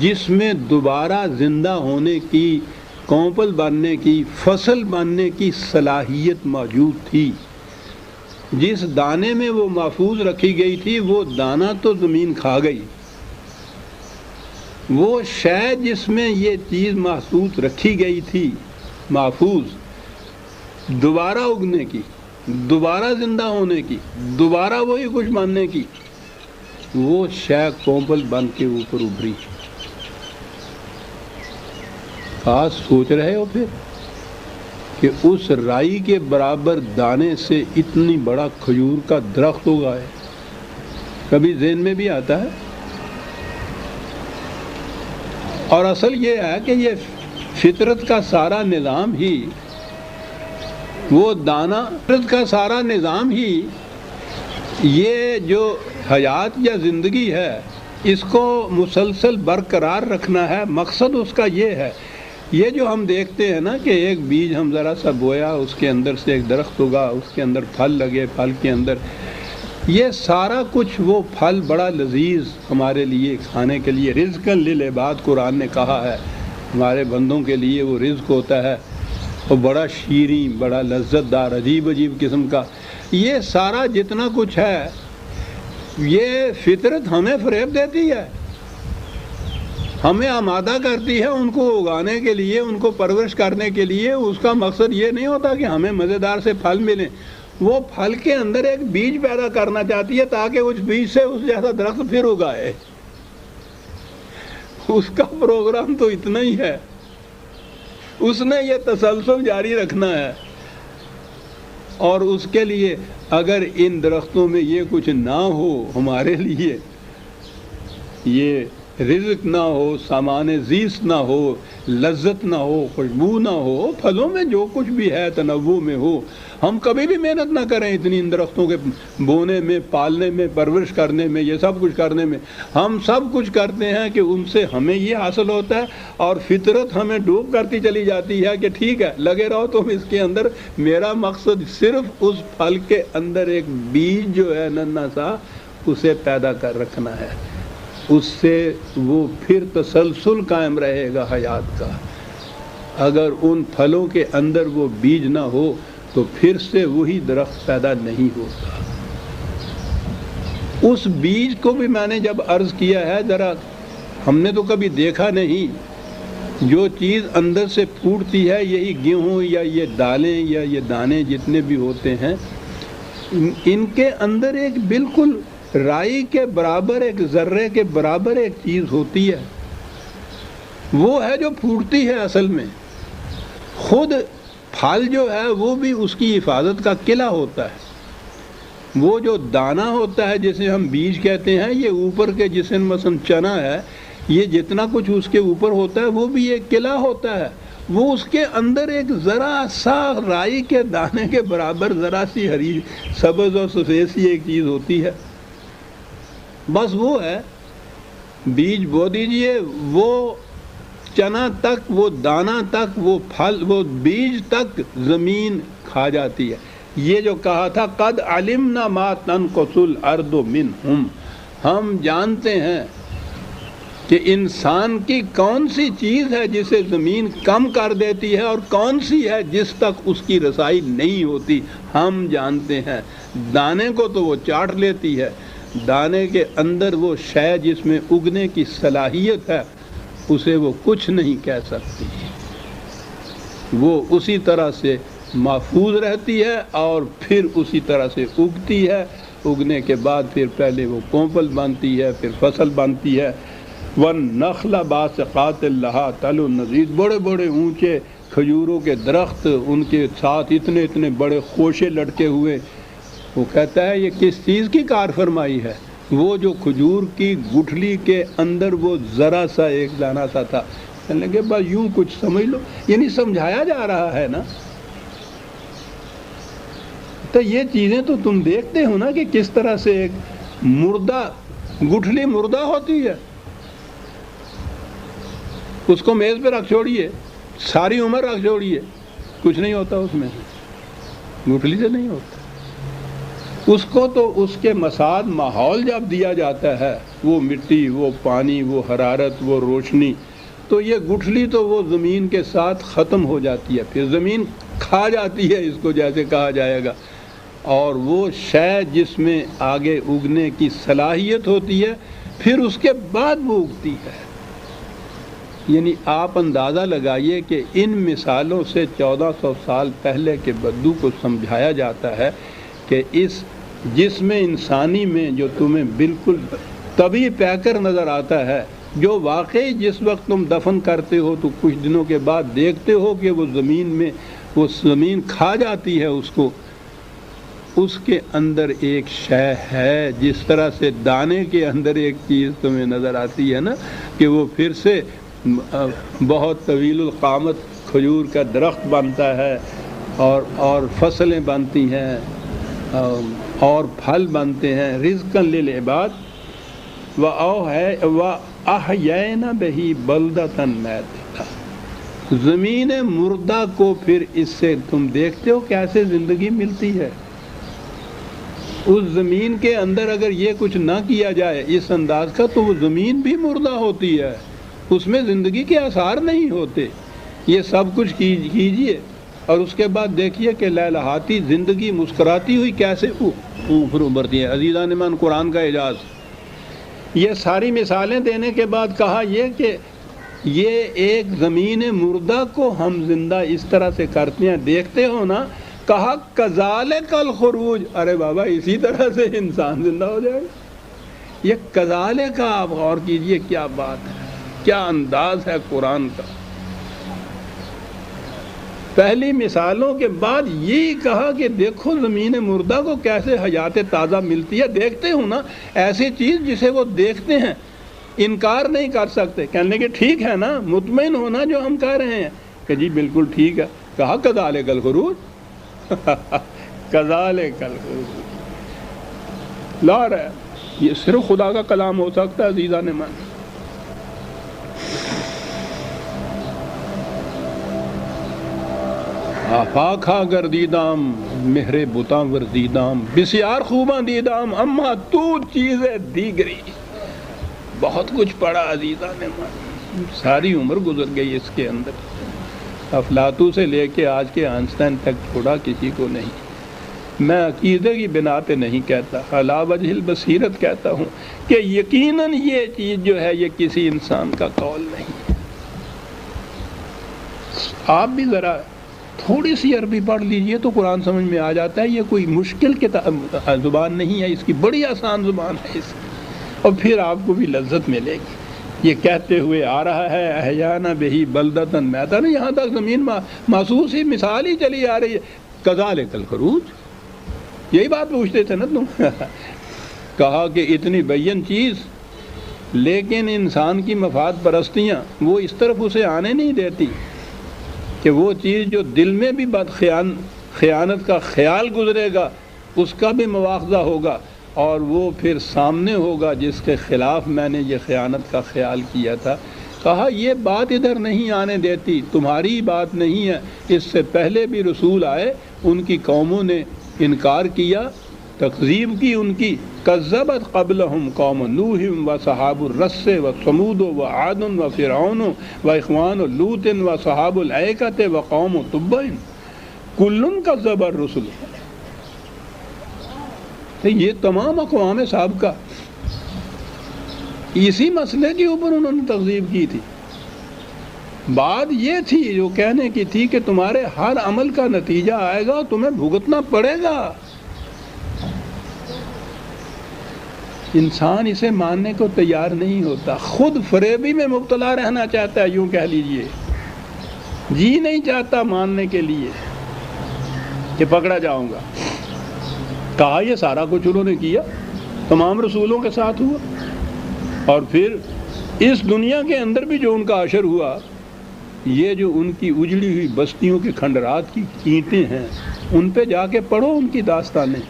جس میں دوبارہ زندہ ہونے کی, کونپل بننے کی, فصل بننے کی صلاحیت موجود تھی. جس دانے میں وہ محفوظ رکھی گئی تھی وہ دانہ تو زمین کھا گئی, وہ شے جس میں یہ چیز محسوس رکھی گئی تھی محفوظ, دوبارہ اگنے کی, دوبارہ زندہ ہونے کی, دوبارہ وہی کچھ بننے کی, وہ شے کونپل بن کے اوپر ابھری. خاص سوچ رہے ہو پھر کہ اس رائی کے برابر دانے سے اتنی بڑا کھجور کا درخت اگائے؟ کبھی ذہن میں بھی آتا ہے؟ اور اصل یہ ہے کہ یہ فطرت کا سارا نظام ہی وہ دانہ، فطرت کا سارا نظام ہی یہ جو حیات یا زندگی ہے اس کو مسلسل برقرار رکھنا ہے، مقصد اس کا یہ ہے۔ یہ جو ہم دیکھتے ہیں نا کہ ایک بیج ہم ذرا سا بویا، اس کے اندر سے ایک درخت ہوگا، اس کے اندر پھل لگے، پھل کے اندر یہ سارا کچھ، وہ پھل بڑا لذیذ ہمارے لیے کھانے کے لیے، رزق للعباد قرآن نے کہا ہے، ہمارے بندوں کے لیے وہ رزق ہوتا ہے، وہ بڑا شیریں، بڑا لذت دار، عجیب عجیب قسم کا۔ یہ سارا جتنا کچھ ہے یہ فطرت ہمیں فریب دیتی ہے، ہمیں آمادہ کرتی ہے ان کو اگانے کے لیے، ان کو پرورش کرنے کے لیے۔ اس کا مقصد یہ نہیں ہوتا کہ ہمیں مزیدار سے پھل ملیں، وہ پھل کے اندر ایک بیج پیدا کرنا چاہتی ہے تاکہ اس بیج سے اس جیسا درخت پھر اگائے۔ اس کا پروگرام تو اتنا ہی ہے، اس نے یہ تسلسل جاری رکھنا ہے۔ اور اس کے لیے اگر ان درختوں میں یہ کچھ نہ ہو، ہمارے لیے یہ رزق نہ ہو، سامان زیست نہ ہو، لذت نہ ہو، خوشبو نہ ہو، پھلوں میں جو کچھ بھی ہے تنوع میں ہو، ہم کبھی بھی محنت نہ کریں اتنی ان درختوں کے بونے میں، پالنے میں، پرورش کرنے میں، یہ سب کچھ کرنے میں۔ ہم سب کچھ کرتے ہیں کہ ان سے ہمیں یہ حاصل ہوتا ہے، اور فطرت ہمیں ڈوب کرتی چلی جاتی ہے کہ ٹھیک ہے لگے رہو تم اس کے اندر، میرا مقصد صرف اس پھل کے اندر ایک بیج جو ہے ننھا سا اسے پیدا کر رکھنا ہے، اس سے وہ پھر تسلسل قائم رہے گا حیات کا۔ اگر ان پھلوں کے اندر وہ بیج نہ ہو تو پھر سے وہی درخت پیدا نہیں ہوتا۔ اس بیج کو بھی میں نے جب عرض کیا ہے، ذرا ہم نے تو کبھی دیکھا نہیں، جو چیز اندر سے پھوٹتی ہے، یہی گیہوں یا یہ دالیں یا یہ دانے جتنے بھی ہوتے ہیں، ان کے اندر ایک بالکل رائی کے برابر، ایک ذرے کے برابر ایک چیز ہوتی ہے، وہ ہے جو پھوٹتی ہے۔ اصل میں خود پھل جو ہے وہ بھی اس کی حفاظت کا قلعہ ہوتا ہے۔ وہ جو دانہ ہوتا ہے جسے ہم بیج کہتے ہیں، یہ اوپر کے جسے مثلا چنا ہے، یہ جتنا کچھ اس کے اوپر ہوتا ہے وہ بھی ایک قلعہ ہوتا ہے، وہ اس کے اندر ایک ذرا سا رائی کے دانے کے برابر ذرا سی ہری سبز اور سفید سی ایک چیز ہوتی ہے، بس وہ ہے۔ بیج بو دیجئے، وہ چنا تک، وہ دانہ تک، وہ پھل، وہ بیج تک زمین کھا جاتی ہے۔ یہ جو کہا تھا قد علمنا ما تنقص الارض منہم، ہم جانتے ہیں کہ انسان کی کون سی چیز ہے جسے زمین کم کر دیتی ہے اور کون سی ہے جس تک اس کی رسائی نہیں ہوتی، ہم جانتے ہیں۔ دانے کو تو وہ چاٹ لیتی ہے، دانے کے اندر وہ شے جس میں اگنے کی صلاحیت ہے اسے وہ کچھ نہیں کہہ سکتی، وہ اسی طرح سے محفوظ رہتی ہے اور پھر اسی طرح سے اگتی ہے۔ اگنے کے بعد پھر پہلے وہ کونپل بنتی ہے، پھر فصل بنتی ہے۔ وَالنَّخْلَ بَاسِقَاتٍ لَهَا طَلْعٌ نَضِيدٌ، بڑے بڑے اونچے کھجوروں کے درخت، ان کے ساتھ اتنے اتنے بڑے خوشے لٹکے ہوئے۔ وہ کہتا ہے یہ کس چیز کی کار فرمائی ہے؟ وہ جو کھجور کی گٹھلی کے اندر وہ ذرا سا ایک دانہ سا تھا۔ کہنے لگے بس یوں کچھ سمجھ لو، یعنی سمجھایا جا رہا ہے نا۔ تو یہ چیزیں تو تم دیکھتے ہو نا کہ کس طرح سے ایک مردہ گٹھلی مردہ ہوتی ہے، اس کو میز پہ رکھ چھوڑیے، ساری عمر رکھ چھوڑیے، کچھ نہیں ہوتا اس میں، گٹھلی سے نہیں ہوتا۔ اس کو تو اس کے مساعد ماحول جب دیا جاتا ہے، وہ مٹی، وہ پانی، وہ حرارت، وہ روشنی، تو یہ گٹھلی تو وہ زمین کے ساتھ ختم ہو جاتی ہے، پھر زمین کھا جاتی ہے اس کو، جیسے کہا جائے گا، اور وہ شے جس میں آگے اگنے کی صلاحیت ہوتی ہے پھر اس کے بعد وہ اگتی ہے۔ یعنی آپ اندازہ لگائیے کہ ان مثالوں سے 1400 سال پہلے کے بدو کو سمجھایا جاتا ہے کہ اس جسم انسانی میں جو تمہیں بالکل طبی پیکر نظر آتا ہے، جو واقعی جس وقت تم دفن کرتے ہو تو کچھ دنوں کے بعد دیکھتے ہو کہ وہ زمین کھا جاتی ہے اس کو، اس کے اندر ایک شے ہے، جس طرح سے دانے کے اندر ایک چیز تمہیں نظر آتی ہے نا کہ وہ پھر سے بہت طویل القامت کھجور کا درخت بنتا ہے اور فصلیں بنتی ہیں اور پھل بنتے ہیں، رزقاً للعباد وَأَحْيَيْنَا بِهِ بَلْدَةً مَيْتًا۔ زمین مردہ کو پھر اس سے تم دیکھتے ہو کیسے زندگی ملتی ہے۔ اس زمین کے اندر اگر یہ کچھ نہ کیا جائے اس انداز کا تو وہ زمین بھی مردہ ہوتی ہے، اس میں زندگی کے آثار نہیں ہوتے۔ یہ سب کچھ کیجئے اور اس کے بعد دیکھیے کہ لہلہاتی زندگی مسکراتی ہوئی کیسے اوپر ابھرتی ہے۔ عزیزان من، قرآن کا اعجاز۔ یہ ساری مثالیں دینے کے بعد کہا یہ کہ یہ ایک زمین مردہ کو ہم زندہ اس طرح سے کرتے ہیں، دیکھتے ہو نا، کہا کذالک الخروج، ارے بابا اسی طرح سے انسان زندہ ہو جائے گا۔ یہ کذالک کا آپ غور کیجئے، کیا بات ہے، کیا انداز ہے قرآن کا۔ پہلی مثالوں کے بعد یہی کہا کہ دیکھو زمین مردہ کو کیسے حیات تازہ ملتی ہے، دیکھتے ہو نا، ایسی چیز جسے وہ دیکھتے ہیں، انکار نہیں کر سکتے، کہنے کہ ٹھیک ہے نا، مطمئن ہونا جو ہم کہہ رہے ہیں کہ جی بالکل ٹھیک ہے۔ کہا کذالک الخروج کذالک الخروج، لا رہا، یہ صرف خدا کا کلام ہو سکتا ہے عزیزان من۔ آفاقہ گردیدام مہر بتاں ورزیدام بسیار خوباں دیدام اما تو چیز دیگری۔ بہت کچھ پڑھا عزیزان من، ساری عمر گزر گئی اس کے اندر، افلاطو سے لے کے آج کے آئنسٹائن تک چھوڑا کسی کو نہیں۔ میں عقیدے کی بنا پہ نہیں کہتا، علی وجہ البصیرت کہتا ہوں کہ یقیناً یہ چیز جو ہے یہ کسی انسان کا قول نہیں ہے۔ آپ بھی ذرا تھوڑی سی عربی پڑھ لیجئے تو قرآن سمجھ میں آ جاتا ہے۔ یہ کوئی مشکل زبان نہیں ہے، اس کی بڑی آسان زبان ہے اس کی، اور پھر آپ کو بھی لذت ملے گی۔ یہ کہتے ہوئے آ رہا ہے احیانا بہی بلدتن میتا، نا یہاں تک زمین محسوس ہی مثال ہی چلی آ رہی ہے۔ کذالک الخروج، یہی بات پوچھتے تھے نا تم کہا کہ اتنی بین چیز، لیکن انسان کی مفاد پرستیاں وہ اس طرف اسے آنے نہیں دیتی کہ وہ چیز جو دل میں بھی خیانت کا خیال گزرے گا اس کا بھی مواخذہ ہوگا، اور وہ پھر سامنے ہوگا جس کے خلاف میں نے یہ خیانت کا خیال کیا تھا۔ کہا یہ بات ادھر نہیں آنے دیتی، تمہاری بات نہیں ہے، اس سے پہلے بھی رسول آئے، ان کی قوموں نے انکار کیا، تکذیب کی ان کی۔ کذبت قبلہم قوم نوح وصحاب الرس وثمود وعاد وفرعون واخوان لوط وصحاب الایکۃ وقوم تبع کل کذب الرسل۔ یہ تمام اقوام سابقہ اسی مسئلے کے اوپر انہوں نے تکذیب کی تھی۔ بات یہ تھی جو کہنے کی تھی کہ تمہارے ہر عمل کا نتیجہ آئے گا، تمہیں بھگتنا پڑے گا۔ انسان اسے ماننے کو تیار نہیں ہوتا، خود فریبی میں مبتلا رہنا چاہتا ہے، یوں کہہ لیجئے، جی نہیں چاہتا ماننے کے لیے کہ پکڑا جاؤں گا۔ کہا یہ سارا کچھ انہوں نے کیا، تمام رسولوں کے ساتھ ہوا، اور پھر اس دنیا کے اندر بھی جو ان کا عشر ہوا، یہ جو ان کی اجڑی ہوئی بستیوں کے کھنڈرات کی اینٹیں ہیں، ان پہ جا کے پڑھو ان کی داستانیں،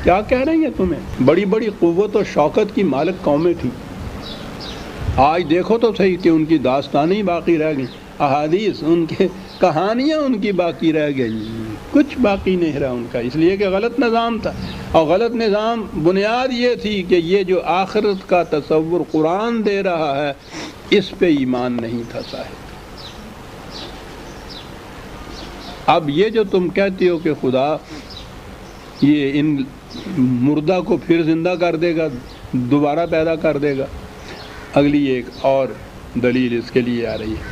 کیا کہہ رہی ہیں تمہیں۔ بڑی بڑی قوت و شوکت کی مالک قومیں تھیں، آج دیکھو تو صحیح کہ ان کی داستانیں باقی رہ گئیں، احادیث ان کے، کہانیاں ان کی باقی رہ گئی، کچھ باقی نہیں رہا ان کا، اس لیے کہ غلط نظام تھا، اور غلط نظام بنیاد یہ تھی کہ یہ جو آخرت کا تصور قرآن دے رہا ہے اس پہ ایمان نہیں تھا صاحب۔ اب یہ جو تم کہتے ہو کہ خدا یہ ان مردہ کو پھر زندہ کر دے گا، دوبارہ پیدا کر دے گا، اگلی ایک اور دلیل اس کے لیے آ رہی ہے،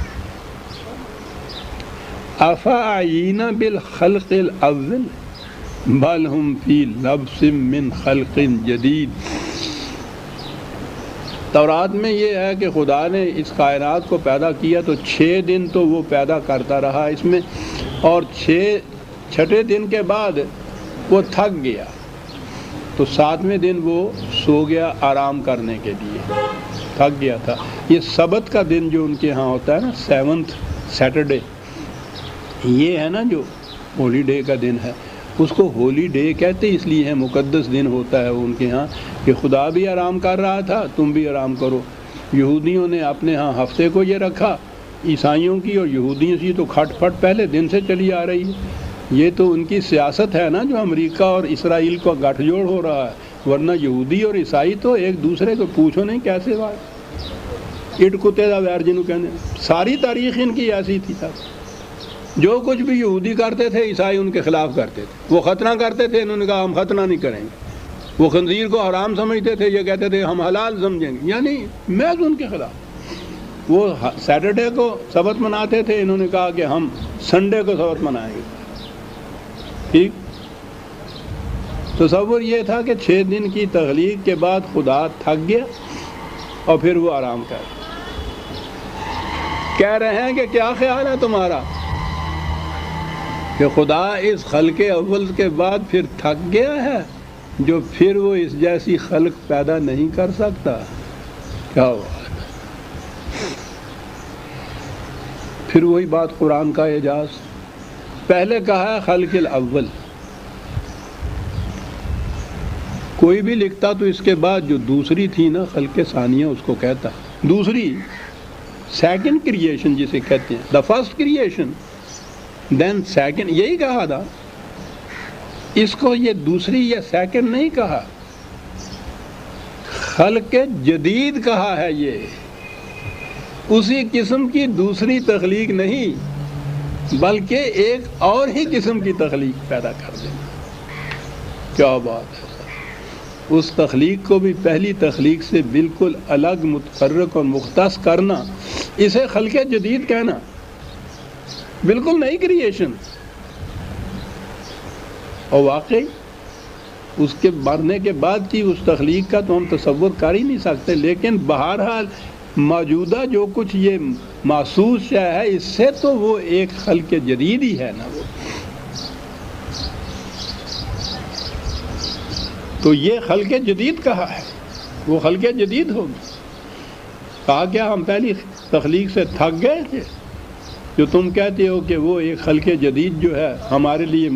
افعینا بالخلق الاول بل هم فی لبس من خلق جدید۔ تورات میں یہ ہے کہ خدا نے اس کائنات کو پیدا کیا تو 6 دن تو وہ پیدا کرتا رہا اس میں، اور چھٹے دن کے بعد وہ تھک گیا تو 7ویں دن وہ سو گیا آرام کرنے کے لیے، تھک گیا تھا۔ یہ سبت کا دن جو ان کے ہاں ہوتا ہے نا، 7th سیٹرڈے، یہ ہے نا جو ہولی ڈے کا دن ہے، اس کو ہولی ڈے کہتے اس لیے ہے، مقدس دن ہوتا ہے ان کے ہاں، کہ خدا بھی آرام کر رہا تھا، تم بھی آرام کرو۔ یہودیوں نے اپنے ہاں ہفتے کو یہ رکھا، عیسائیوں کی اور یہودیوں کی تو کھٹ پھٹ پہلے دن سے چلی آ رہی ہے۔ یہ تو ان کی سیاست ہے نا جو امریکہ اور اسرائیل کو گٹھ جوڑ ہو رہا ہے، ورنہ یہودی اور عیسائی تو ایک دوسرے کو پوچھو نہیں کیسے بات، اٹ کتے دا ویر جنہوں کہنے، ساری تاریخ ان کی ایسی تھی سب۔ جو کچھ بھی یہودی کرتے تھے عیسائی ان کے خلاف کرتے تھے، وہ ختنہ کرتے تھے، انہوں نے کہا ہم ختنہ نہیں کریں گے، وہ خنزیر کو حرام سمجھتے تھے، یہ کہتے تھے ہم حلال سمجھیں گے، یعنی محض ان کے خلاف۔ وہ سیٹرڈے کو سبت مناتے تھے، انہوں نے کہا کہ ہم سنڈے کو سبت منائیں گے، ٹھیک۔ تصور یہ تھا کہ 6 دن کی تخلیق کے بعد خدا تھک گیا اور پھر وہ آرام کر کہہ رہے ہیں کہ کیا خیال ہے تمہارا کہ خدا اس خلق اول کے بعد پھر تھک گیا ہے جو پھر وہ اس جیسی خلق پیدا نہیں کر سکتا؟ کیا ہوا؟ پھر وہی بات قرآن کا اعجاز، پہلے کہا ہے خلق الاول، کوئی بھی لکھتا تو اس کے بعد جو دوسری تھی نا خلق ثانیہ اس کو کہتا، دوسری سیکنڈ کریشن جسے کہتے ہیں، the first creation then second, یہی کہا تھا، اس کو یہ دوسری یا سیکنڈ نہیں کہا، خلق جدید کہا ہے، یہ اسی قسم کی دوسری تخلیق نہیں بلکہ ایک اور ہی قسم کی تخلیق پیدا کر دینا۔ کیا بات ہے! اس تخلیق کو بھی پہلی تخلیق سے بالکل الگ، متفرق اور مختص کرنا، اسے خلق جدید کہنا، بالکل نئی کریشن۔ اور واقعی اس کے مرنے کے بعد کی اس تخلیق کا تو ہم تصور کر ہی نہیں سکتے، لیکن بہرحال موجودہ جو کچھ یہ محسوس شے ہے، اس سے تو وہ ایک خلق جدید ہی ہے نا وہ۔ تو یہ خلق جدید کہا ہے، وہ خلق جدید ہوگی۔ کہا کیا ہم پہلی تخلیق سے تھک گئے تھے؟ جو تم کہتے ہو کہ وہ ایک خلق جدید جو ہے ہمارے لیے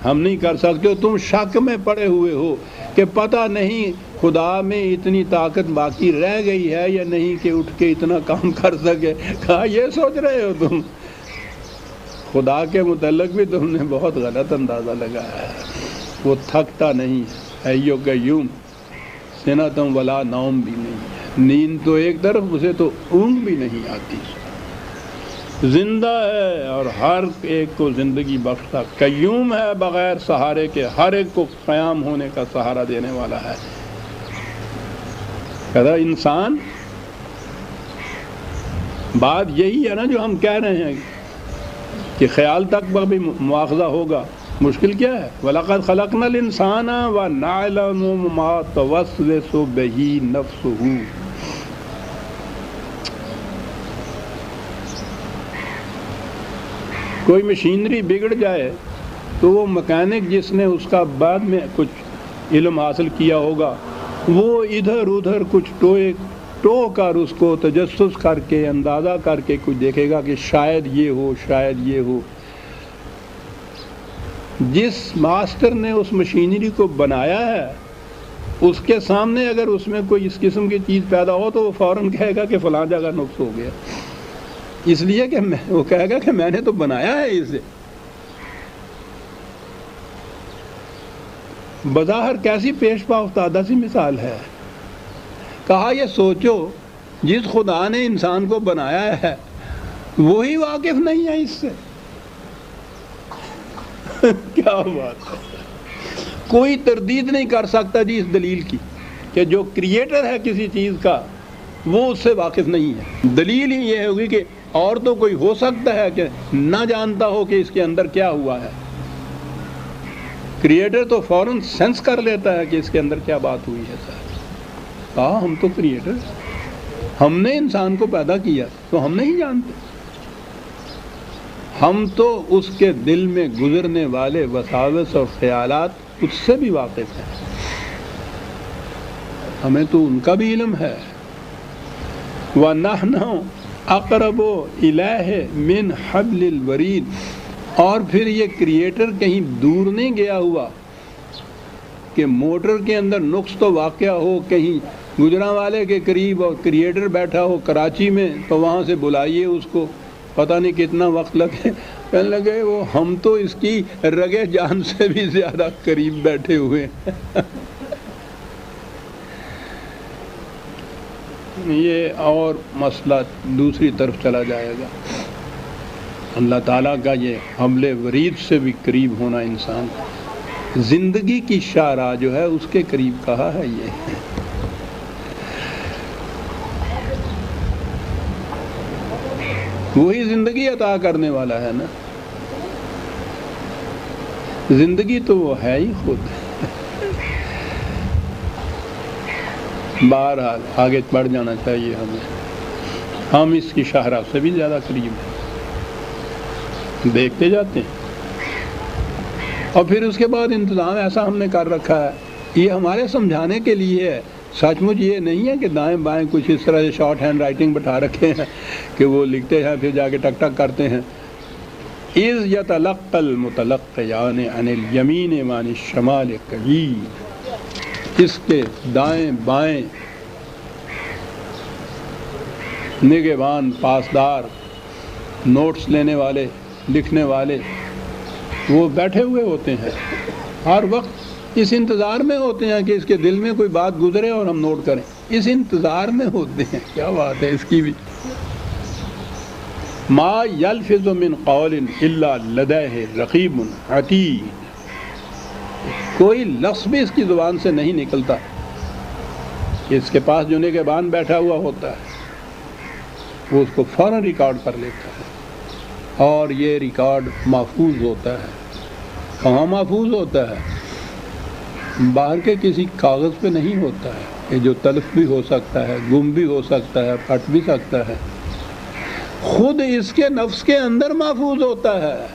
ہم نہیں کر سکتے ہو، تم شک میں پڑے ہوئے ہو کہ پتہ نہیں خدا میں اتنی طاقت باقی رہ گئی ہے یا نہیں کہ اٹھ کے اتنا کام کر سکے۔ کہا یہ سوچ رہے ہو تم، خدا کے متعلق بھی تم نے بہت غلط اندازہ لگایا ہے، وہ تھکتا نہیں، ایو قیوم، سنتم ولا نوم بھی نہیں ہے، نیند تو ایک طرف، اسے تو اونگ بھی نہیں آتی، زندہ ہے اور ہر ایک کو زندگی بخشتا، قیوم ہے بغیر سہارے کے، ہر ایک کو قیام ہونے کا سہارا دینے والا ہے۔ کہتا انسان، بات یہی ہے نا جو ہم کہہ رہے ہیں کہ خیال تک بھی مواخذہ ہوگا، مشکل کیا ہے؟ وَلَقَدْ خَلَقْنَا الْإِنسَانَ وَنَعْلَمُ مَا تُوَسْوِسُ بِهِ نَفْسُهُ۔ کوئی مشینری بگڑ جائے تو وہ مکینک جس نے اس کا بعد میں کچھ علم حاصل کیا ہوگا، وہ ادھر ادھر کچھ ٹو کر اس کو تجسس کر کے اندازہ کر کے کچھ دیکھے گا کہ شاید یہ ہو، شاید یہ ہو۔ جس ماسٹر نے اس مشینری کو بنایا ہے اس کے سامنے اگر اس میں کوئی اس قسم کی چیز پیدا ہو تو وہ فوراً کہے گا کہ فلاں جگہ نقص ہو گیا، اس لیے کہ وہ کہے گا کہ میں نے تو بنایا ہے اسے۔ بظاہر کیسی پیش پا افتادہ سی مثال ہے۔ کہا یہ سوچو، جس خدا نے انسان کو بنایا ہے وہی واقف نہیں ہے اس سے۔ کیا بات ہے! کوئی تردید نہیں کر سکتا جی اس دلیل کی کہ جو کریٹر ہے کسی چیز کا وہ اس سے واقف نہیں ہے۔ دلیل ہی یہ ہوگی کہ اور تو کوئی ہو سکتا ہے کہ نہ جانتا ہو کہ اس کے اندر کیا ہوا ہے، کریٹر تو فوراً سینس کر لیتا ہے کہ اس کے اندر کیا بات ہوئی ہے۔ سر ہم تو کریٹر ہم نے انسان کو پیدا کیا تو ہم نہیں جانتے، ہم تو اس کے دل میں گزرنے والے وساوس اور خیالات اس سے بھی واقف ہیں، ہمیں تو ان کا بھی علم ہے۔ وَنَحْنُ أَقْرَبُ إِلَيْهِ مِنْ حَبْلِ الْوَرِيدِ، اور پھر یہ کریٹر کہیں دور نہیں گیا ہوا کہ موٹر کے اندر نقص تو واقع ہو کہیں گجرانوالے کے قریب اور کریٹر بیٹھا ہو کراچی میں، تو وہاں سے بلائیے اس کو، پتہ نہیں کتنا وقت لگے، کہنے لگے وہ ہم تو اس کی رگے جان سے بھی زیادہ قریب بیٹھے ہوئے ہیں۔ یہ اور مسئلہ دوسری طرف چلا جائے گا۔ اللہ تعالیٰ کا یہ حبل ورید سے بھی قریب ہونا انسان زندگی کی شاہراہ جو ہے اس کے قریب کہا ہے۔ یہ وہی زندگی عطا کرنے والا ہے نا، زندگی تو وہ ہے ہی خود۔ بہرحال آگے بڑھ جانا چاہیے ہمیں، ہم اس کی شاہراہ سے بھی زیادہ قریب ہیں، دیکھتے جاتے ہیں، اور پھر اس کے بعد انتظام ایسا ہم نے کر رکھا ہے، یہ ہمارے سمجھانے کے لیے ہے۔ سچ مچ یہ نہیں ہے کہ دائیں بائیں کچھ اس طرح سے شارٹ ہینڈ رائٹنگ بٹھا رکھے ہیں کہ وہ لکھتے ہیں پھر جا کے ٹک ٹک کرتے ہیں۔ اِذْ يَتَلَقَّى الْمُتَلَقِّيَانِ عَنِ الْيَمِينِ وَعَنِ الشِّمَالِ قَعِيدٌ، اس کے دائیں بائیں نگہبان، پاسدار، نوٹس لینے والے، لکھنے والے وہ بیٹھے ہوئے ہوتے ہیں، ہر وقت اس انتظار میں ہوتے ہیں کہ اس کے دل میں کوئی بات گزرے اور ہم نوٹ کریں، اس انتظار میں ہوتے ہیں۔ کیا بات ہے اس کی بھی۔ ما یلفظ من قول الا لدیہ رقیب عتید، کوئی لفظ بھی اس کی زبان سے نہیں نکلتا، اس کے پاس جو نگہبان بیٹھا ہوا ہوتا ہے وہ اس کو فوراً ریکارڈ کر لیتا ہے، اور یہ ریکارڈ محفوظ ہوتا ہے۔ کہاں محفوظ ہوتا ہے؟ باہر کے کسی کاغذ پہ نہیں ہوتا ہے، یہ جو تلف بھی ہو سکتا ہے، گم بھی ہو سکتا ہے، پھٹ بھی سکتا ہے، خود اس کے نفس کے اندر محفوظ ہوتا ہے۔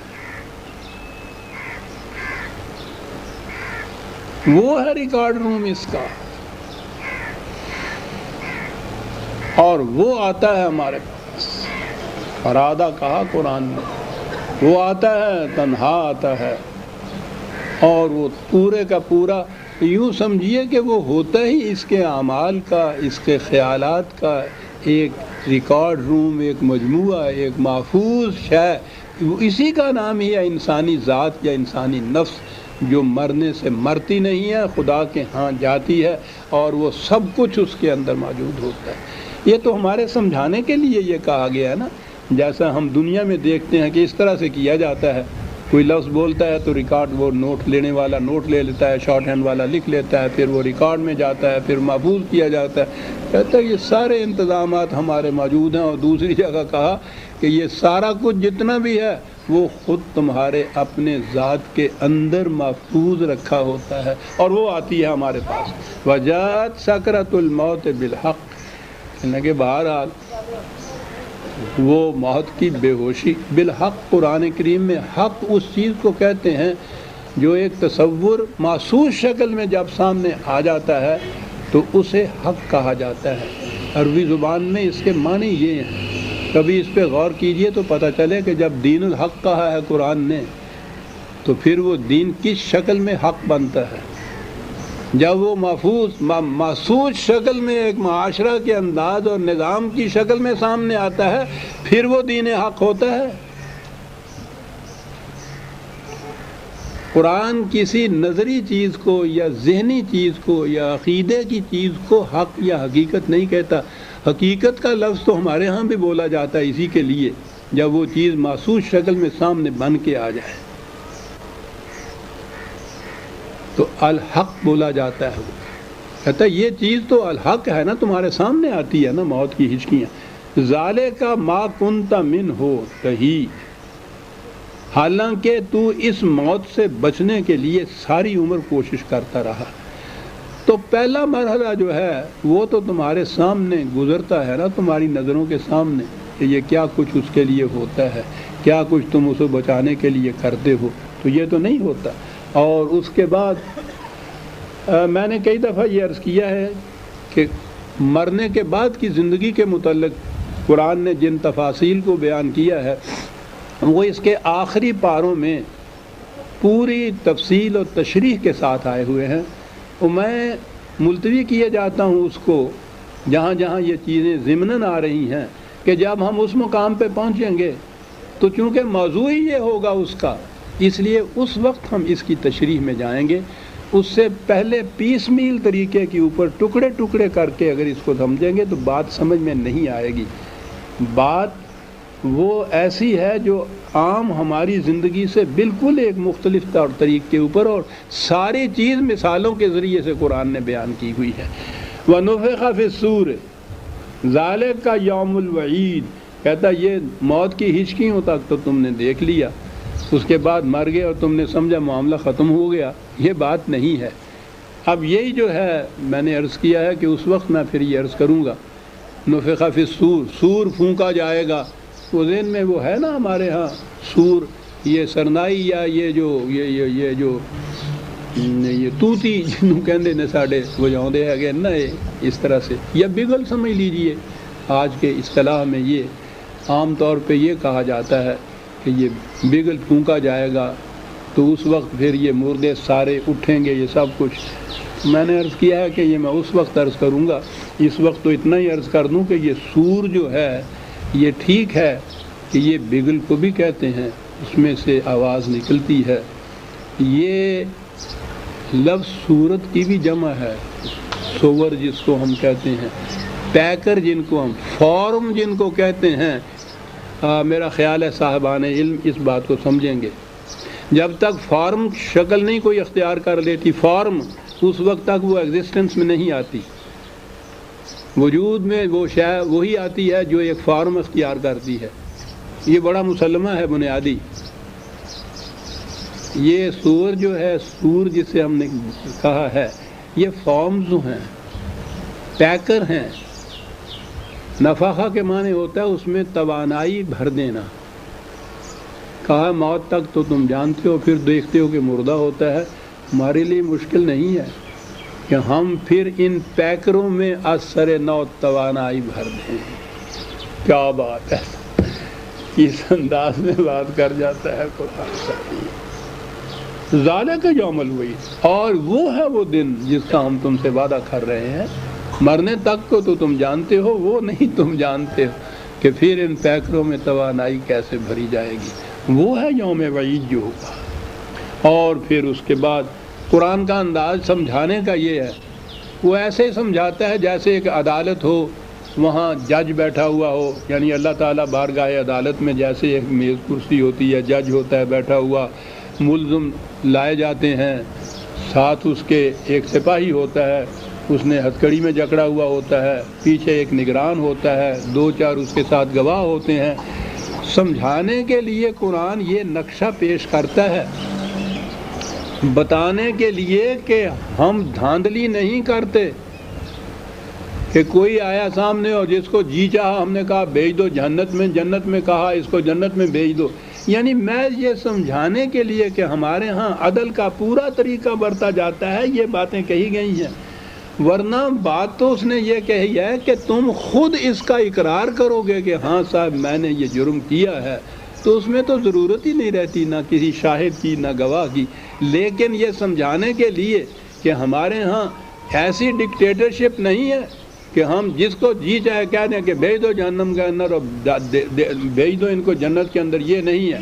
وہ ہے ریکارڈ روم اس کا، اور وہ آتا ہے ہمارے پاس۔ فرادہ کہا قرآن نے، وہ آتا ہے، تنہا آتا ہے، اور وہ پورے کا پورا یوں سمجھیے کہ وہ ہوتا ہی اس کے اعمال کا، اس کے خیالات کا ایک ریکارڈ روم، ایک مجموعہ، ایک محفوظ شے۔ اسی کا نام ہی ہے انسانی ذات یا انسانی نفس، جو مرنے سے مرتی نہیں ہے، خدا کے ہاں جاتی ہے، اور وہ سب کچھ اس کے اندر موجود ہوتا ہے۔ یہ تو ہمارے سمجھانے کے لیے یہ کہا گیا ہے نا، جیسا ہم دنیا میں دیکھتے ہیں کہ اس طرح سے کیا جاتا ہے، کوئی لفظ بولتا ہے تو ریکارڈ، وہ نوٹ لینے والا نوٹ لے لیتا ہے، شارٹ ہینڈ والا لکھ لیتا ہے، پھر وہ ریکارڈ میں جاتا ہے، پھر محفوظ کیا جاتا ہے۔ کہتا ہے یہ سارے انتظامات ہمارے موجود ہیں، اور دوسری جگہ کہا کہ یہ سارا کچھ جتنا بھی ہے وہ خود تمہارے اپنے ذات کے اندر محفوظ رکھا ہوتا ہے، اور وہ آتی ہے ہمارے پاس۔ وجاءت سکرۃ الموت بالحق، کہ بہرحال وہ موت کی بے ہوشی بالحق، قرآن کریم میں حق اس چیز کو کہتے ہیں جو ایک تصور محسوس شکل میں جب سامنے آ جاتا ہے تو اسے حق کہا جاتا ہے۔ عربی زبان میں اس کے معنی یہ ہیں، کبھی اس پہ غور کیجئے تو پتہ چلے کہ جب دین الحق کہا ہے قرآن نے تو پھر وہ دین کس شکل میں حق بنتا ہے۔ جب وہ محسوس شکل میں ایک معاشرہ کے انداز اور نظام کی شکل میں سامنے آتا ہے پھر وہ دین حق ہوتا ہے۔ قرآن کسی نظری چیز کو یا ذہنی چیز کو یا عقیدے کی چیز کو حق یا حقیقت نہیں کہتا۔ حقیقت کا لفظ تو ہمارے ہاں بھی بولا جاتا ہے اسی کے لیے، جب وہ چیز محسوس شکل میں سامنے بن کے آ جائے تو الحق بولا جاتا ہے۔ کہتا ہے یہ چیز تو الحق ہے نا، تمہارے سامنے آتی ہے نا موت کی ہچکیاں۔ ذالک ما کنت منہ تحید، حالانکہ تو اس موت سے بچنے کے لیے ساری عمر کوشش کرتا رہا۔ تو پہلا مرحلہ جو ہے وہ تو تمہارے سامنے گزرتا ہے نا، تمہاری نظروں کے سامنے، کہ یہ کیا کچھ اس کے لیے ہوتا ہے، کیا کچھ تم اسے بچانے کے لیے کرتے ہو، تو یہ تو نہیں ہوتا۔ اور اس کے بعد میں نے کئی دفعہ یہ عرض کیا ہے کہ مرنے کے بعد کی زندگی کے متعلق قرآن نے جن تفاصیل کو بیان کیا ہے وہ اس کے آخری پاروں میں پوری تفصیل اور تشریح کے ساتھ آئے ہوئے ہیں، اور میں ملتوی کیے جاتا ہوں اس کو جہاں جہاں یہ چیزیں ضمناً آ رہی ہیں، کہ جب ہم اس مقام پہ پہنچیں گے تو چونکہ موضوع ہی یہ ہوگا اس کا، اس لیے اس وقت ہم اس کی تشریح میں جائیں گے۔ اس سے پہلے پیس میل طریقے کے اوپر ٹکڑے ٹکڑے کر کے اگر اس کو سمجھیں گے تو بات سمجھ میں نہیں آئے گی۔ بات وہ ایسی ہے جو عام ہماری زندگی سے بالکل ایک مختلف طور طریقے کے اوپر، اور ساری چیز مثالوں کے ذریعے سے قرآن نے بیان کی ہوئی ہے۔ وَنُفِخَ فِي الصُّورِ ذَلِكَ یوم الوعید، کہتا یہ موت کی ہچکیوں تک تو تم نے دیکھ لیا، اس کے بعد مر گئے اور تم نے سمجھا معاملہ ختم ہو گیا، یہ بات نہیں ہے۔ اب یہی جو ہے میں نے عرض کیا ہے کہ اس وقت میں پھر یہ عرض کروں گا، نفخ فی الصور، سور پھونکا جائے گا۔ وہ ذہن میں وہ ہے نا ہمارے ہاں سور، یہ سرنائی یا یہ جو توتی جنوں کہندے نے ساڈے وجاؤندے ہے نا، اس طرح سے، یا بگل سمجھ لیجئے آج کے اصطلاح میں، یہ عام طور پہ یہ کہا جاتا ہے کہ یہ بگل پھونکا جائے گا، تو اس وقت پھر یہ مردے سارے اٹھیں گے، یہ سب کچھ میں نے عرض کیا ہے کہ یہ میں اس وقت عرض کروں گا۔ اس وقت تو اتنا ہی عرض کر دوں کہ یہ سور جو ہے یہ ٹھیک ہے کہ یہ بگل کو بھی کہتے ہیں، اس میں سے آواز نکلتی ہے، یہ لفظ صورت کی بھی جمع ہے، سور جس کو ہم کہتے ہیں، پیکر جن کو ہم، فارم جن کو کہتے ہیں۔ میرا خیال ہے صاحبان علم اس بات کو سمجھیں گے، جب تک فارم شکل نہیں کوئی اختیار کر لیتی، فارم اس وقت تک وہ ایگزسٹنس میں نہیں آتی، وجود میں وہ شے وہی آتی ہے جو ایک فارم اختیار کرتی ہے۔ یہ بڑا مسلمہ ہے بنیادی۔ یہ سور جو ہے، سور جسے ہم نے کہا ہے، یہ فارمز ہیں، پیکر ہیں۔ نفخہ کے معنی ہوتا ہے اس میں توانائی بھر دینا۔ کہا موت تک تو تم جانتے ہو، پھر دیکھتے ہو کہ مردہ ہوتا ہے۔ ہمارے لیے مشکل نہیں ہے کہ ہم پھر ان پیکروں میں اثر نو توانائی بھر دیں۔ کیا بات ہے، اس انداز میں بات کر جاتا ہے قرآن۔ ذالک یوم الوعید، اور وہ ہے وہ دن جس کا ہم تم سے وعدہ کر رہے ہیں۔ مرنے تک کو تو تم جانتے ہو، وہ نہیں تم جانتے ہو کہ پھر ان پیکروں میں توانائی کیسے بھری جائے گی۔ وہ ہے یوم وعید جو ہوگا۔ اور پھر اس کے بعد قرآن کا انداز سمجھانے کا یہ ہے، وہ ایسے سمجھاتا ہے جیسے ایک عدالت ہو، وہاں جج بیٹھا ہوا ہو، یعنی اللہ تعالیٰ بارگاہ عدالت میں جیسے ایک میز کرسی ہوتی ہے، جج ہوتا ہے بیٹھا ہوا، ملزم لائے جاتے ہیں، ساتھ اس کے ایک سپاہی ہوتا ہے، اس نے ہتھکڑی میں جکڑا ہوا ہوتا ہے، پیچھے ایک نگران ہوتا ہے، 2-4 اس کے ساتھ گواہ ہوتے ہیں۔ سمجھانے کے لیے قرآن یہ نقشہ پیش کرتا ہے، بتانے کے لیے کہ ہم دھاندلی نہیں کرتے کہ کوئی آیا سامنے اور جس کو جی چاہا ہم نے کہا بھیج دو جنت میں، جنت میں کہا اس کو جنت میں بھیج دو۔ یعنی میں یہ سمجھانے کے لیے کہ ہمارے ہاں عدل کا پورا طریقہ برتا جاتا ہے، یہ باتیں کہی گئی ہیں۔ ورنہ بات تو اس نے یہ کہی ہے کہ تم خود اس کا اقرار کرو گے کہ ہاں صاحب میں نے یہ جرم کیا ہے، تو اس میں تو ضرورت ہی نہیں رہتی نہ کسی شاہد کی نہ گواہ کی۔ لیکن یہ سمجھانے کے لیے کہ ہمارے ہاں ایسی ڈکٹیٹرشپ نہیں ہے کہ ہم جس کو جی چاہے کہہ دیں کہ بھیج دو جہنم کے اندر اور بھیج دو ان کو جنت کے اندر، یہ نہیں ہے۔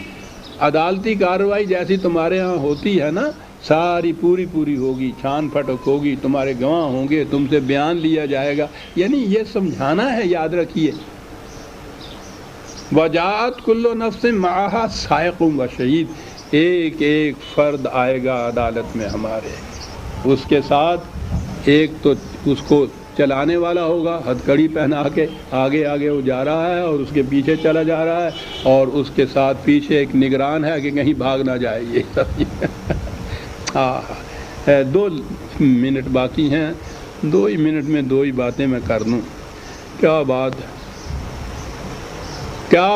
عدالتی کارروائی جیسی تمہارے ہاں ہوتی ہے نا، ساری پوری ہوگی، چھان پھٹک ہوگی، تمہارے گواہ ہوں گے، تم سے بیان لیا جائے گا، یعنی یہ سمجھانا ہے، یاد رکھیے۔ وجاءت کل نفس معہا سائق و شہید، ایک ایک فرد آئے گا عدالت میں ہمارے، اس کے ساتھ ایک تو اس کو چلانے والا ہوگا، ہتھکڑی پہنا کے آگے آگے وہ جا رہا ہے اور اس کے پیچھے چلا جا رہا ہے، اور اس کے ساتھ پیچھے ایک نگران ہے کہ کہیں بھاگ نہ جائے، یہ سب ہاں 2 منٹ باقی ہیں، 2 ہی منٹ میں 2 ہی باتیں میں کر لوں۔ کیا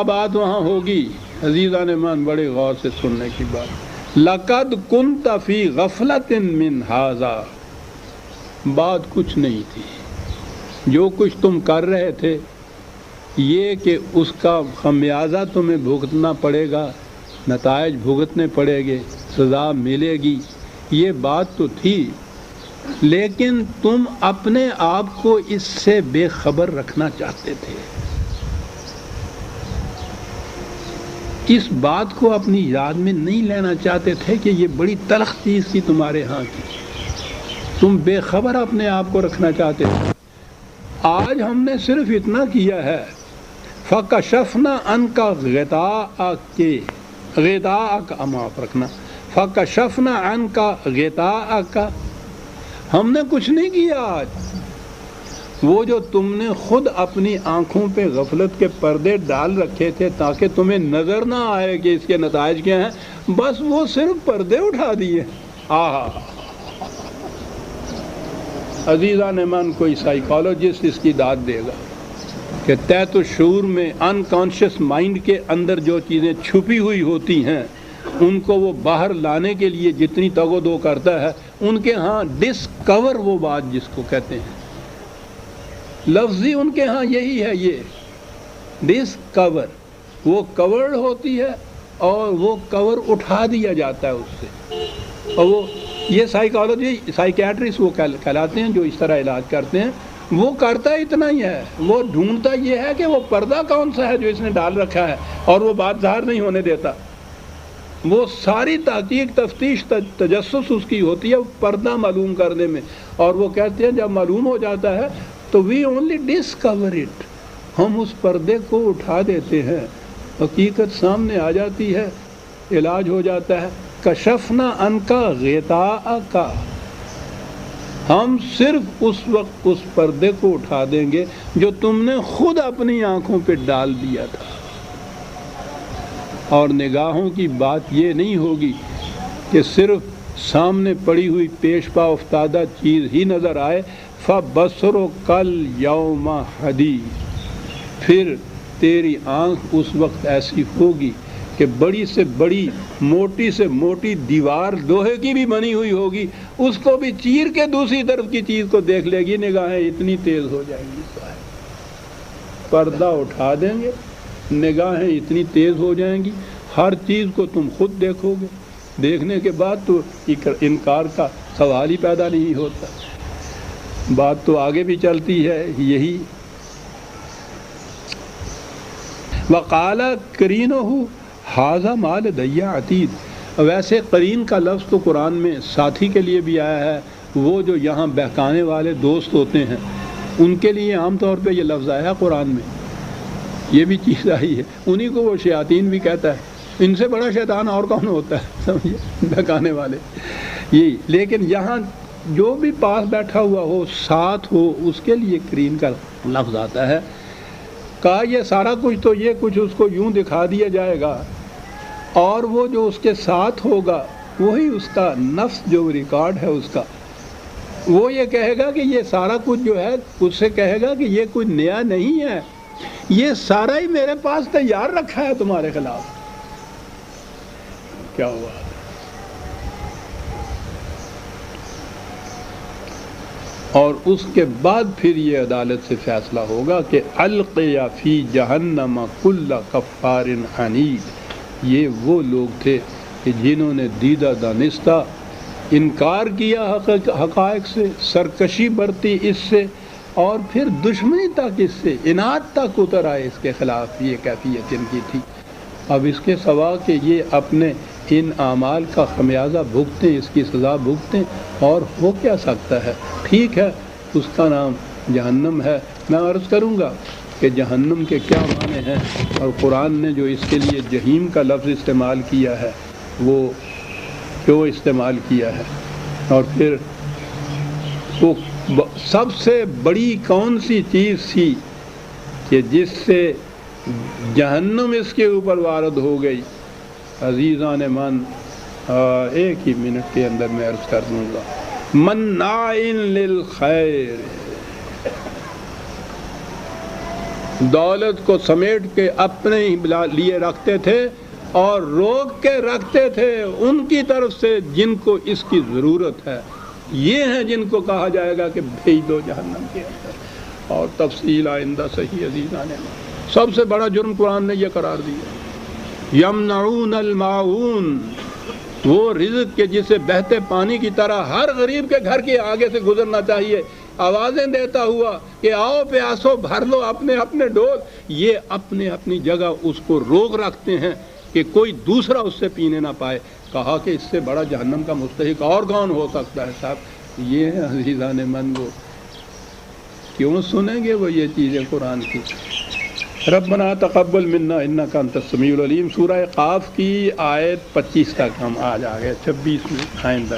بات وہاں ہوگی عزیزان مان، بڑے غور سے سننے کی بات۔ لقد کنت فی غفلۃ من ھذا، بات کچھ نہیں تھی، جو کچھ تم کر رہے تھے یہ کہ اس کا خمیازہ تمہیں بھگتنا پڑے گا، نتائج بھگتنے پڑے گے، سزا ملے گی، یہ بات تو تھی، لیکن تم اپنے آپ کو اس سے بے خبر رکھنا چاہتے تھے، اس بات کو اپنی یاد میں نہیں لینا چاہتے تھے کہ یہ بڑی تلخ چیز تھی تمہارے ہاں کی، تم بے خبر اپنے آپ کو رکھنا چاہتے تھے۔ آج ہم نے صرف اتنا کیا ہے، فَكَشَفْنَا عَنْكَ غِطَاءَكَ معاف رکھنا، فَكَشَفْنَا عَنْكَ غِطَاءَكَ، ہم نے کچھ نہیں کیا آج، وہ جو تم نے خود اپنی آنکھوں پہ غفلت کے پردے ڈال رکھے تھے تاکہ تمہیں نظر نہ آئے کہ اس کے نتائج کیا ہیں، بس وہ صرف پردے اٹھا دیے۔ عزیزان من، کوئی سائیکالوجسٹ اس کی داد دے گا کہ تحت الشعور میں انکانشیس مائنڈ کے اندر جو چیزیں چھپی ہوئی ہوتی ہیں ان کو وہ باہر لانے کے لیے جتنی تگ و دو کرتا ہے، ان کے ہاں ڈسکور، وہ بات جس کو کہتے ہیں لفظی، ان کے ہاں یہی ہے، یہ ڈسکور، وہ کورڈ ہوتی ہے اور وہ کور اٹھا دیا جاتا ہے اس سے، اور وہ یہ سائیکالوجی سائیکیٹرسٹ وہ کہلاتے ہیں جو اس طرح علاج کرتے ہیں، وہ کرتا اتنا ہی ہے، وہ ڈھونڈتا یہ ہے کہ وہ پردہ کون سا ہے جو اس نے ڈال رکھا ہے، اور وہ بات ظاہر نہیں ہونے دیتا، وہ ساری تحقیق تفتیش تجسس اس کی ہوتی ہے پردہ معلوم کرنے میں، اور وہ کہتے ہیں جب معلوم ہو جاتا ہے تو وی اونلی ڈسکور اٹ، ہم اس پردے کو اٹھا دیتے ہیں، حقیقت سامنے آ جاتی ہے، علاج ہو جاتا ہے۔ کشفنا عنک غطاءک، ہم صرف اس وقت اس پردے کو اٹھا دیں گے جو تم نے خود اپنی آنکھوں پہ ڈال دیا تھا، اور نگاہوں کی بات یہ نہیں ہوگی کہ صرف سامنے پڑی ہوئی پیش پا افتادہ چیز ہی نظر آئے، فَبَصَرُكَ الْيَوْمَ حَدِيدٌ، پھر تیری آنکھ اس وقت ایسی ہوگی کہ بڑی سے بڑی، موٹی سے موٹی دیوار لوہے کی بھی بنی ہوئی ہوگی، اس کو بھی چیر کے دوسری طرف کی چیز کو دیکھ لے گی، نگاہیں اتنی تیز ہو جائیں گی، پردہ اٹھا دیں گے، نگاہیں اتنی تیز ہو جائیں گی، ہر چیز کو تم خود دیکھو گے، دیکھنے کے بعد تو انکار کا سوال ہی پیدا نہیں ہوتا۔ بات تو آگے بھی چلتی ہے یہی، وقال قرینہ ھذا ما لدی عتید، ویسے قرین کا لفظ تو قرآن میں ساتھی کے لیے بھی آیا ہے، وہ جو یہاں بہکانے والے دوست ہوتے ہیں ان کے لیے عام طور پہ یہ لفظ آیا ہے قرآن میں، یہ بھی چیز آئی ہے، انہی کو وہ شیاطین بھی کہتا ہے، ان سے بڑا شیطان اور کون ہوتا ہے، سمجھے، بہکانے والے یہی، لیکن یہاں جو بھی پاس بیٹھا ہوا ہو، ساتھ ہو، اس کے لیے قرین کا لفظ آتا ہے۔ کہا یہ سارا کچھ تو یہ کچھ اس کو یوں دکھا دیا جائے گا، اور وہ جو اس کے ساتھ ہوگا وہی اس کا نفس جو ریکارڈ ہے اس کا، وہ یہ کہے گا کہ یہ سارا کچھ جو ہے، اس سے کہے گا کہ یہ کوئی نیا نہیں ہے، یہ سارا ہی میرے پاس تیار رکھا ہے تمہارے خلاف۔ کیا ہوا؟ اور اس کے بعد پھر یہ عدالت سے فیصلہ ہوگا کہ القی فی جہنم کل کفار عنید، یہ وہ لوگ تھے کہ جنہوں نے دیدہ دانستہ انکار کیا حقائق سے، سرکشی برتی اس سے، اور پھر دشمنی تک اس سے، اناد تک اتر آئے اس کے خلاف، یہ کیفیت ان کی تھی۔ اب اس کے سوا کہ یہ اپنے ان اعمال کا خمیازہ بھگتیں، اس کی سزا بھگتیں، اور ہو کیا سکتا ہے؟ ٹھیک ہے، اس کا نام جہنم ہے، میں عرض کروں گا کہ جہنم کے کیا معنی ہیں، اور قرآن نے جو اس کے لیے جہیم کا لفظ استعمال کیا ہے وہ کیوں استعمال کیا ہے، اور پھر وہ سب سے بڑی کون سی چیز تھی کہ جس سے جہنم اس کے اوپر وارد ہو گئی۔ عزیزان من، ایک ہی منٹ کے اندر میں عرض کر دوں گا. مناع للخیر، دولت کو سمیٹ کے اپنے ہی لیے رکھتے تھے اور روک کے رکھتے تھے ان کی طرف سے جن کو اس کی ضرورت ہے. یہ ہیں جن کو کہا جائے گا کہ بھیج دو جہنم کے اندر. اور تفصیل آئندہ صحیح عزیزان. سب سے بڑا جرم قرآن نے یہ قرار دیا. یمنعون الماعون، وہ رزق کے جسے بہتے پانی کی طرح ہر غریب کے گھر کے آگے سے گزرنا چاہیے، آوازیں دیتا ہوا کہ آؤ پیاسو بھر لو اپنے اپنے ڈول. یہ اپنے اپنی جگہ اس کو روک رکھتے ہیں کہ کوئی دوسرا اس سے پینے نہ پائے. کہا کہ اس سے بڑا جہنم کا مستحق اور کون ہو سکتا ہے صاحب. یہ ہے عزیزان من. وہ کیوں سنیں گے وہ یہ چیزیں قرآن کی. ربنا تقبل منا انک انت السمیع العلیم. سورہ قاف کی آیت 25 تک ہم آج آ گئے، 26 میں آئندہ